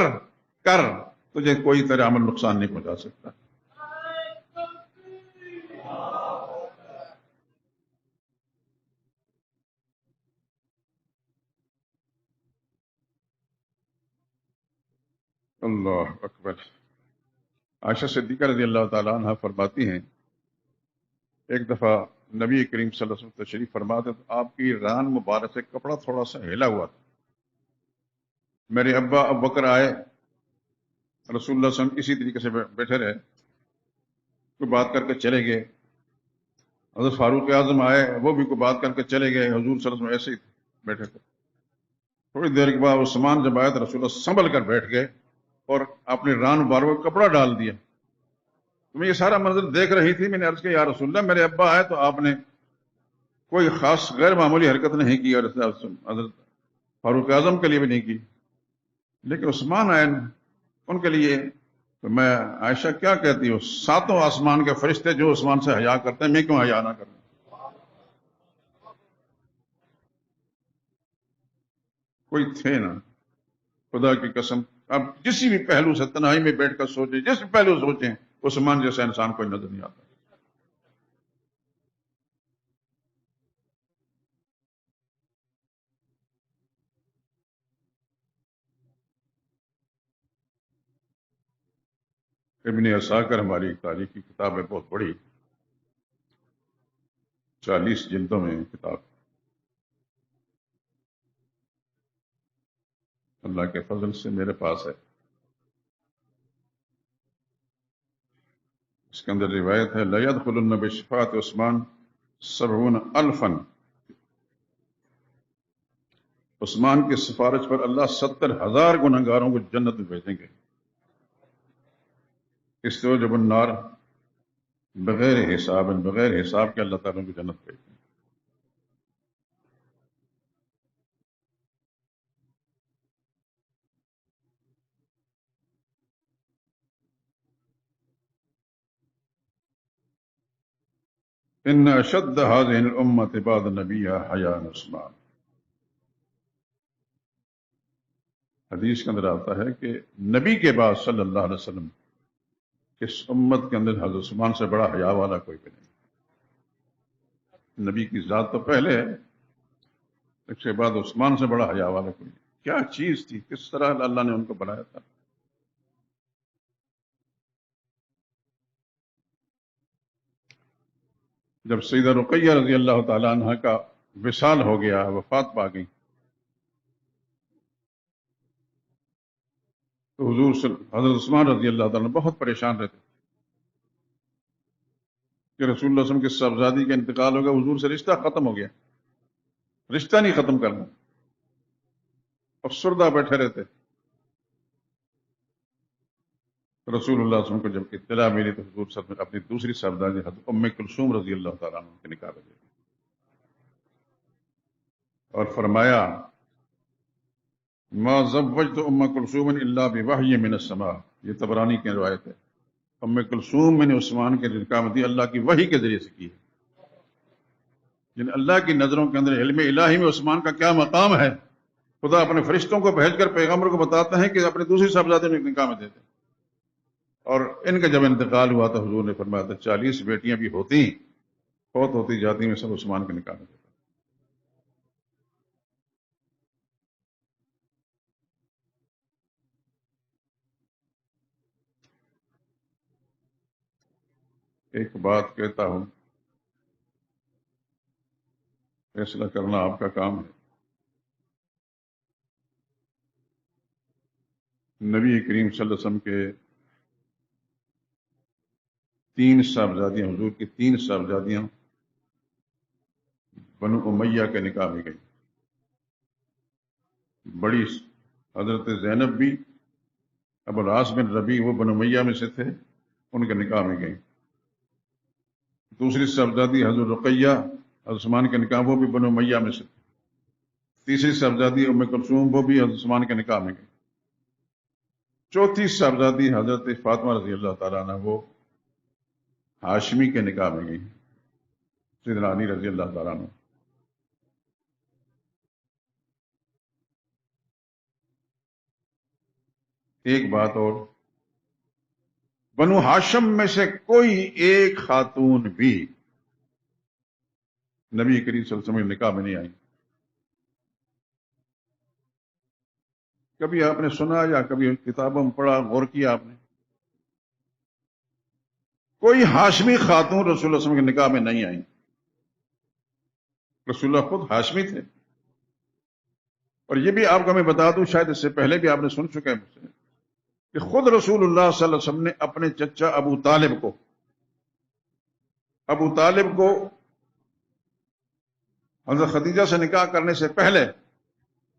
تجھے کوئی تیرا عمل نقصان نہیں پہنچا سکتا. اللہ اکبر. عائشہ صدیقہ رضی اللہ تعالیٰ عنہ فرماتی ہیں، ایک دفعہ نبی کریم صلی اللہ علیہ وسلم تشریف فرما تھے تو آپ کی ران مبارک سے کپڑا تھوڑا سا ہلا ہوا تھا. میرے ابا ابو بکر آئے، رسول اللہ صلی اللہ علیہ وسلم اسی طریقے سے بیٹھے رہے، کوئی بات کر کے چلے گئے. حضرت فاروق اعظم آئے، وہ بھی کوئی بات کر کے چلے گئے. حضور صلی اللہ علیہ وسلم ایسے ہی بیٹھے تھے. تھوڑی دیر کے بعد عثمان جب آئے تو رسول اللہ سنبھل کر بیٹھ گئے اور اپنے ران مبارک کو کپڑا ڈال دیا. میں یہ سارا منظر دیکھ رہی تھی. میں نے عرض کیا یا رسول اللہ میرے ابا آئے تو آپ نے کوئی خاص غیر معمولی حرکت نہیں کی اور حضرت فاروق اعظم کے لیے بھی نہیں کی, لیکن عثمان آئے ان کے لیے. تو میں عائشہ کیا کہتی ہوں, ساتوں آسمان کے فرشتے جو عثمان سے حیا کرتے ہیں, میں کیوں حیا نہ کروں؟ کوئی تھے نا, خدا کی قسم. اب کسی بھی پہلو سے تنہائی میں بیٹھ کر سوچیں, جس پہلو سوچیں, عثمان جیسا انسان کوئی نظر نہیں آتا. ابن عساکر ہماری تاریخ کی کتاب ہے, بہت بڑی, 40 جلدوں میں کتاب. اللہ کے فضل سے میرے پاس ہے. اس کے اندر روایت ہے لا يدخلن بشفاعت عثمان 70,000. عثمان کی سفارش پر اللہ 70,000 گنہگاروں کو جنت میں بھیجیں گے. استوجب النار بغیر حساب, بغیر حساب کے اللہ تعالیٰ کو جنت بھیجیں گے. ان اشد هذه الامه بعد نبیها حیا عثمان. حدیث کے اندر آتا ہے کہ نبی کے بعد صلی اللہ علیہ وسلم اس امت کے اندر حضرت عثمان سے بڑا حیا والا کوئی بھی نہیں. نبی کی ذات تو پہلے ہے, اس کے بعد عثمان سے بڑا حیا والا کوئی نہیں. کیا چیز تھی, کس طرح اللہ نے ان کو بنایا تھا. جب سیدہ رقیہ رضی اللہ تعالیٰ عنہ کا وصال ہو گیا, وفات پا گئی, تو حضور حضرت عثمان رضی اللہ تعالیٰ بہت پریشان رہتے کہ رسول اللہ صلی اللہ علیہ وسلم کی صاحبزادی کا انتقال ہوگا, حضور سے رشتہ ختم ہو گیا, رشتہ نہیں ختم کرنا. افسردہ بیٹھے رہتے. رسول اللہ صلی اللہ علیہ وسلم کو جب اطلاع ملی تو حضور صلی اللہ علیہ وسلم اپنی دوسری صاحبزادی حضرت ام کلثوم رضی اللہ تعالیٰ عنہ کے نکاح لگے اور فرمایا ما زوجت ام کلثوم الا بوحی من السماء. یہ طبرانی کی روایت ہے. ام کلثوم میں نے عثمان کے نکاح میں دی اللہ کی وحی کے ذریعے سے کی ہے. جن اللہ کی نظروں کے اندر علم الہی میں عثمان کا کیا مقام ہے, خدا اپنے فرشتوں کو بھیج کر پیغمبر کو بتاتے ہیں کہ اپنے دوسری صاحبزادی میں نکاح میں دیتے. اور ان کا جب انتقال ہوا تو حضور نے فرمایا تھا 40 بیٹیاں بھی ہوتی, فوت ہوتی جاتی, میں سب عثمان کے نکاح میں دیتا. ایک بات کہتا ہوں, فیصلہ کرنا آپ کا کام ہے. نبی کریم صلی اللہ علیہ وسلم کے 3 صاحبزادیاں, حضور کی 3 صاحبزادیاں بنو امیہ کے نکاح میں گئیں. بڑی حضرت زینب بھی, ابو العاص بن ربیع وہ بنو امیہ میں سے تھے, ان کے نکاح میں گئیں. دوسری صاحبزادی حضرت رقیہ حضرت عثمان کے نکاح, وہ بھی بنو امیہ میں سے تھے. تیسری صاحبزادی ام کلثوم, وہ بھی حضرت عثمان کے نکاح میں گئی. چوتھی صاحبزادی حضرت فاطمہ رضی اللہ تعالیٰ عنہ, وہ ہاشمی کے نکاح میں گئی, سیدنا علی رضی اللہ تعالیٰ عنہ. ایک بات اور, بنو ہاشم میں سے کوئی ایک خاتون بھی نبی کریم صلی اللہ علیہ وسلم کے نکاح میں نہیں آئی. کبھی آپ نے سنا یا کبھی کتابوں میں پڑھا, غور کیا آپ نے, کوئی ہاشمی خاتون رسول اللہ صلی اللہ علیہ وسلم کے نکاح میں نہیں آئی. رسول اللہ خود ہاشمی تھے. اور یہ بھی آپ کو میں بتا دوں, شاید اس سے پہلے بھی آپ نے سن چکے ہیں مجھ سے, کہ خود رسول اللہ صلی اللہ علیہ وسلم نے اپنے چچا ابو طالب کو حضرت خدیجہ سے نکاح کرنے سے پہلے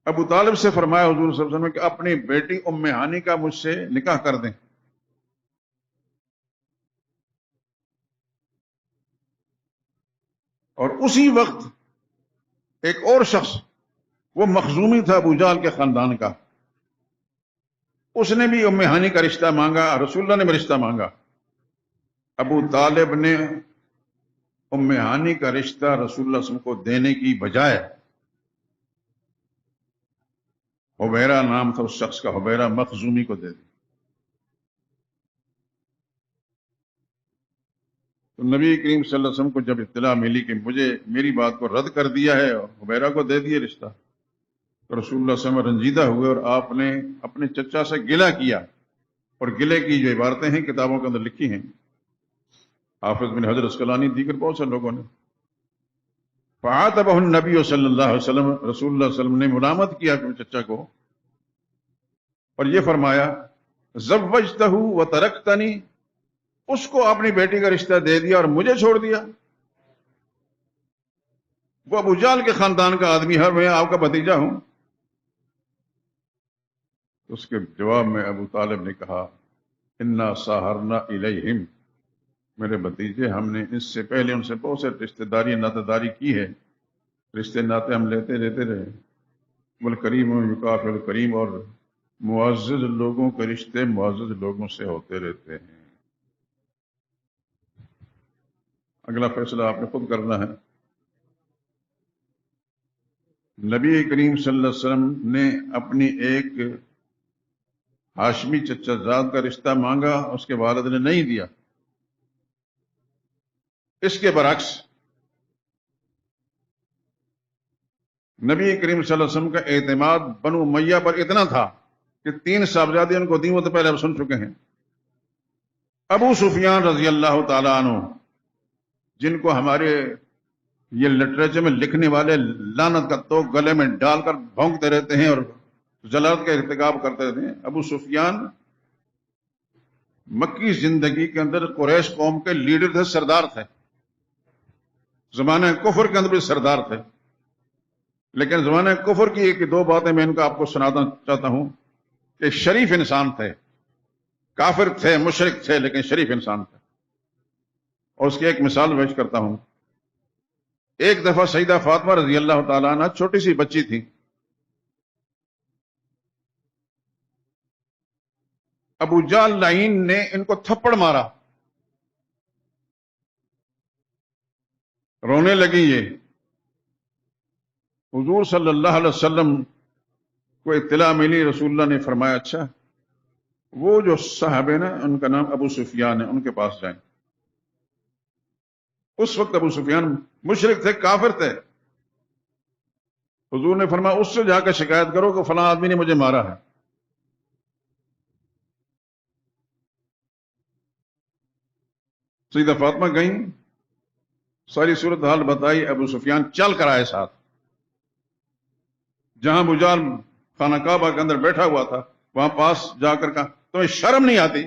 ابو طالب سے فرمایا حضور صلی اللہ علیہ وسلم کہ اپنی بیٹی ام ہانی کا مجھ سے نکاح کر دیں. اور اسی وقت ایک اور شخص، وہ مخزومی تھا ابو جہل کے خاندان کا، اس نے بھی ام ہانی کا رشتہ مانگا، رسول اللہ نے بھی رشتہ مانگا۔ ابو طالب نے ام ہانی کا رشتہ رسول اللہ صلی اللہ علیہ وسلم کو دینے کی بجائے، حبیرہ نام تھا اس شخص کا، حبیرہ مخزومی کو دے دی۔ تو نبی کریم صلی اللہ علیہ وسلم کو جب اطلاع ملی کہ مجھے میری بات کو رد کر دیا ہے اور حبیرہ کو دے دیے رشتہ، تو رسول اللہ صلی اللہ علیہ وسلم رنجیدہ ہوئے اور آپ نے اپنے چچا سے گلہ کیا، اور گلے کی جو عبارتیں ہیں کتابوں کے اندر لکھی ہیں، حافظ بن حجر اسقلانی دیگر بہت سے لوگوں نے۔ فعاتبہ النبی صلی اللہ علیہ وسلم، رسول اللہ صلی اللہ علیہ وسلم نے ملامت کیا اپنے چچا کو، اور یہ فرمایا زوجتہ وترکتنی، اس کو اپنی بیٹی کا رشتہ دے دیا اور مجھے چھوڑ دیا، وہ ابو جہل کے خاندان کا آدمی ہے، میں آپ کا بھتیجا ہوں۔ اس کے جواب میں ابو طالب نے کہا انا ساہرنا الیہم، میرے بھتیجے ہم نے اس سے پہلے ان سے بہت سے رشتہ داری ناطہ داری کی ہے، رشتے ناطے ہم لیتے رہے، والکریم یکافئ الکریم، اور معزز لوگوں کے رشتے معزز لوگوں سے ہوتے رہتے ہیں۔ اگلا فیصلہ آپ نے خود کرنا ہے۔ نبی کریم صلی اللہ علیہ وسلم نے اپنی ایک ہاشمی چچا زاد کا رشتہ مانگا، اس کے والد نے نہیں دیا۔ اس کے برعکس نبی کریم صلی اللہ علیہ وسلم کا اعتماد بنو امیہ پر اتنا تھا کہ 3 صاحبزادے ان کو دیں، وہ تو پہلے اب سن چکے ہیں۔ ابو سفیان رضی اللہ تعالیٰ عنہ، جن کو ہمارے یہ لٹریچر میں لکھنے والے لعنت کا توق گلے میں ڈال کر بھونکتے رہتے ہیں اور ذلت کا ارتکاب کرتے رہتے ہیں، ابو سفیان مکی زندگی کے اندر قریش قوم کے لیڈر تھے، سردار تھے، زمانہ کفر کے اندر بھی سردار تھے۔ لیکن زمانہ کفر کی 1-2 باتیں میں ان کو آپ کو سنانا چاہتا ہوں کہ شریف انسان تھے، کافر تھے، مشرک تھے، لیکن شریف انسان تھے۔ اور اس کی ایک مثال پیش کرتا ہوں۔ ایک دفعہ سیدہ فاطمہ رضی اللہ تعالیٰ عنہ چھوٹی سی بچی تھی، ابو جہل لعین نے ان کو تھپڑ مارا، رونے لگی یہ۔ حضور صلی اللہ علیہ وسلم کو اطلاع ملی، رسول اللہ نے فرمایا اچھا وہ جو صاحب ہے نا، ان کا نام ابو سفیان ہے، ان کے پاس جائیں۔ اس وقت ابو سفیان مشرک تھے، کافر تھے۔ حضور نے فرمایا اس سے جا کر شکایت کرو کہ فلاں آدمی نے مجھے مارا ہے۔ سیدہ فاطمہ گئیں، ساری صورتحال بتائی، ابو سفیان چل کر آئے ساتھ، جہاں ابو جہل خانہ کعبہ کے اندر بیٹھا ہوا تھا وہاں پاس جا کر کہا تمہیں شرم نہیں آتی؟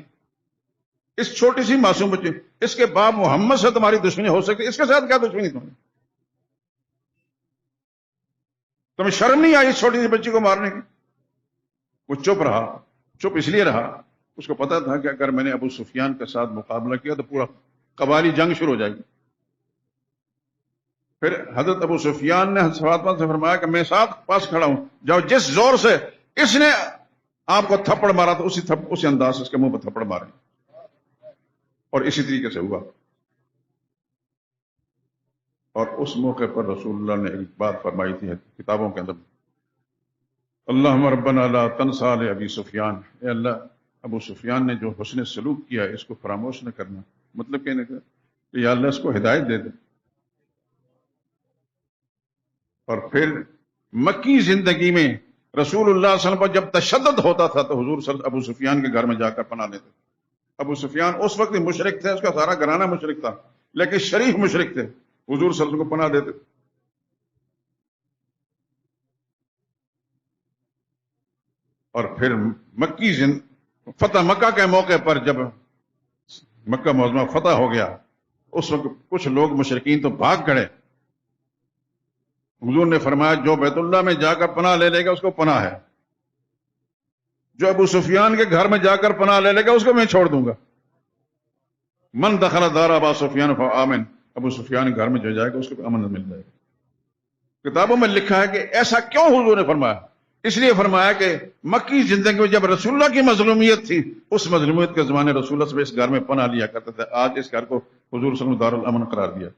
اس چھوٹی سی معصوم بچی، اس کے باپ محمد سے تمہاری دشمنی ہو سکتی، اس کے ساتھ کیا دشمنی تمہیں شرم نہیں آئی اس چھوٹی سی بچی کو مارنے کی؟ وہ چپ رہا، چپ اس لیے رہا، اس کو پتا تھا کہ اگر میں نے ابو سفیان کے ساتھ مقابلہ کیا تو پورا قبائلی جنگ شروع ہو جائے گی۔ پھر حضرت ابو سفیان نے حضرت فاطمہ سے فرمایا کہ میں ساتھ پاس کھڑا ہوں، جاؤ جس زور سے اس نے آپ کو تھپڑ مارا تو اسی انداز سے اس کے منہ پہ تھپڑ مارے، اور اسی طریقے سے ہوا۔ اور اس موقع پر رسول اللہ نے ایک بات فرمائی تھی کتابوں کے اندر، اللہم ربنا لا تنسا ابی سفیان، اے اللہ ابو سفیان نے جو حسن سلوک کیا ہے اس کو فراموش نہ کرنا، مطلب کہنے کا کہ یا اللہ اس کو ہدایت دے دے۔ اور پھر مکی زندگی میں رسول اللہ صلی اللہ علیہ وسلم پر جب تشدد ہوتا تھا تو حضور ابو سفیان کے گھر میں جا کر پناہ لیتے۔ ابو سفیان اس وقت مشرک تھے، اس کا سارا گھرانہ مشرک تھا، لیکن شریف مشرک تھے، حضور صلی اللہ علیہ وسلم کو پناہ دیتے۔ اور پھر فتح مکہ کے موقع پر جب مکہ معظمہ فتح ہو گیا، اس وقت کچھ لوگ مشرکین تو بھاگ گئے۔ حضور نے فرمایا جو بیت اللہ میں جا کر پناہ لے لے گا اس کو پناہ ہے، جو ابو سفیان کے گھر میں جا کر پناہ لے لے گا اس کو میں چھوڑ دوں گا۔ من دخل دار ابا سفیان فآمن، ابو سفیان گھر میں جو جائے گا اس کو امن مل جائے گا۔ کتابوں میں لکھا ہے کہ ایسا کیوں حضور نے فرمایا؟ اس لیے فرمایا کہ مکی زندگی میں جب رسول اللہ کی مظلومیت تھی، اس مظلومیت کے زمانے رسول اللہ سے اس گھر میں پناہ لیا کرتے تھے، آج اس گھر کو حضور صلی اللہ علیہ وسلم دار الامن قرار دیا۔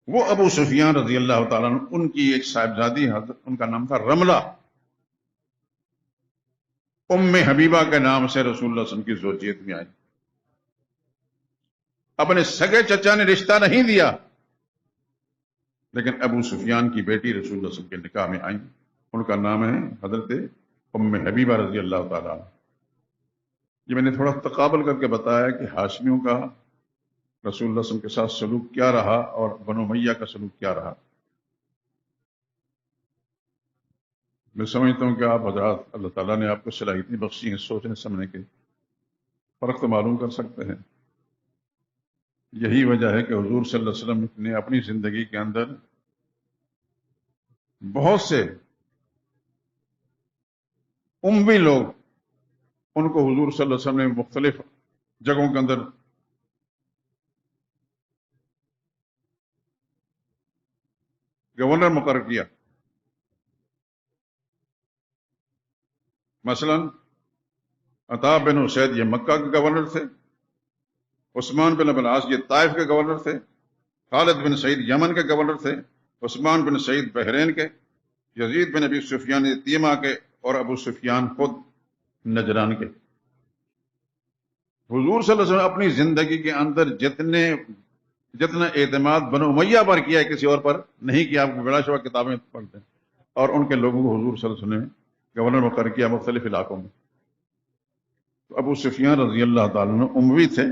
وہ ابو سفیان رضی اللہ تعالیٰ عنہ، ان کی ایک صاحبزادی حضرت، ان کا نام تھا رملہ، ام حبیبہ کے نام سے رسول اللہ صلی اللہ علیہ وسلم کی زوجیت میں آئی۔ اپنے سگے چچا نے رشتہ نہیں دیا، لیکن ابو سفیان کی بیٹی رسول اللہ صلی اللہ علیہ وسلم کے نکاح میں آئیں، ان کا نام ہے حضرت ام حبیبہ رضی اللہ تعالیٰ عنہ۔ یہ میں نے تھوڑا تقابل کر کے بتایا کہ ہاشمیوں کا رسول اللہ صلی اللہ علیہ وسلم کے ساتھ سلوک کیا رہا اور بنو امیہ کا سلوک کیا رہا۔ میں سمجھتا ہوں کہ آپ حضرات، اللہ تعالیٰ نے آپ کو صلاحیتیں بخشی ہیں سوچنے سمجھنے کے، فرق تو معلوم کر سکتے ہیں۔ یہی وجہ ہے کہ حضور صلی اللہ علیہ وسلم نے اپنی زندگی کے اندر بہت سے امی لوگ، ان کو حضور صلی اللہ علیہ وسلم نے مختلف جگہوں کے اندر گورنر مقرر کیا۔ مثلا عطا بن اسید یہ مکہ کے گورنر تھے، عثمان بن ابی العاص یہ طائف کے گورنر تھے، خالد بن سعید یمن کے گورنر تھے، عثمان بن سعید بحرین کے، یزید بن ابی سفیان تیمہ کے، اور ابو سفیان خود نجران کے۔ حضور صلی اللہ علیہ وسلم اپنی زندگی کے اندر جتنا اعتماد بنو امیہ پر کیا ہے، کسی اور پر نہیں کیا۔ آپ کو بڑا شبہ کتابیں پڑھتے ہیں، اور ان کے لوگوں کو حضور صلی اللہ علیہ وسلم نے گورنر مقرر کیا مختلف علاقوں میں۔ تو ابو سفیان رضی اللہ تعالیٰ عنہ اموی تھے،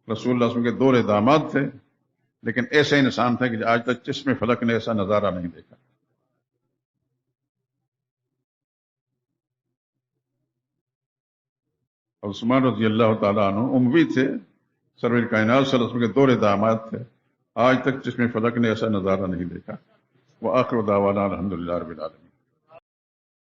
رسول اللہ صلی اللہ علیہ وسلم کے 2 داماد تھے، لیکن ایسا انسان تھا کہ آج تک چشم فلک نے ایسا نظارہ نہیں دیکھا۔ عثمان رضی اللہ تعالیٰ عنہ اموی تھے، سرور کائنات صلی اللہ علیہ وسلم کے 2 داماد تھے، آج تک چشم فلک نے ایسا نظارہ نہیں دیکھا۔ وآخر دعوانا الحمدللہ رب العالمین۔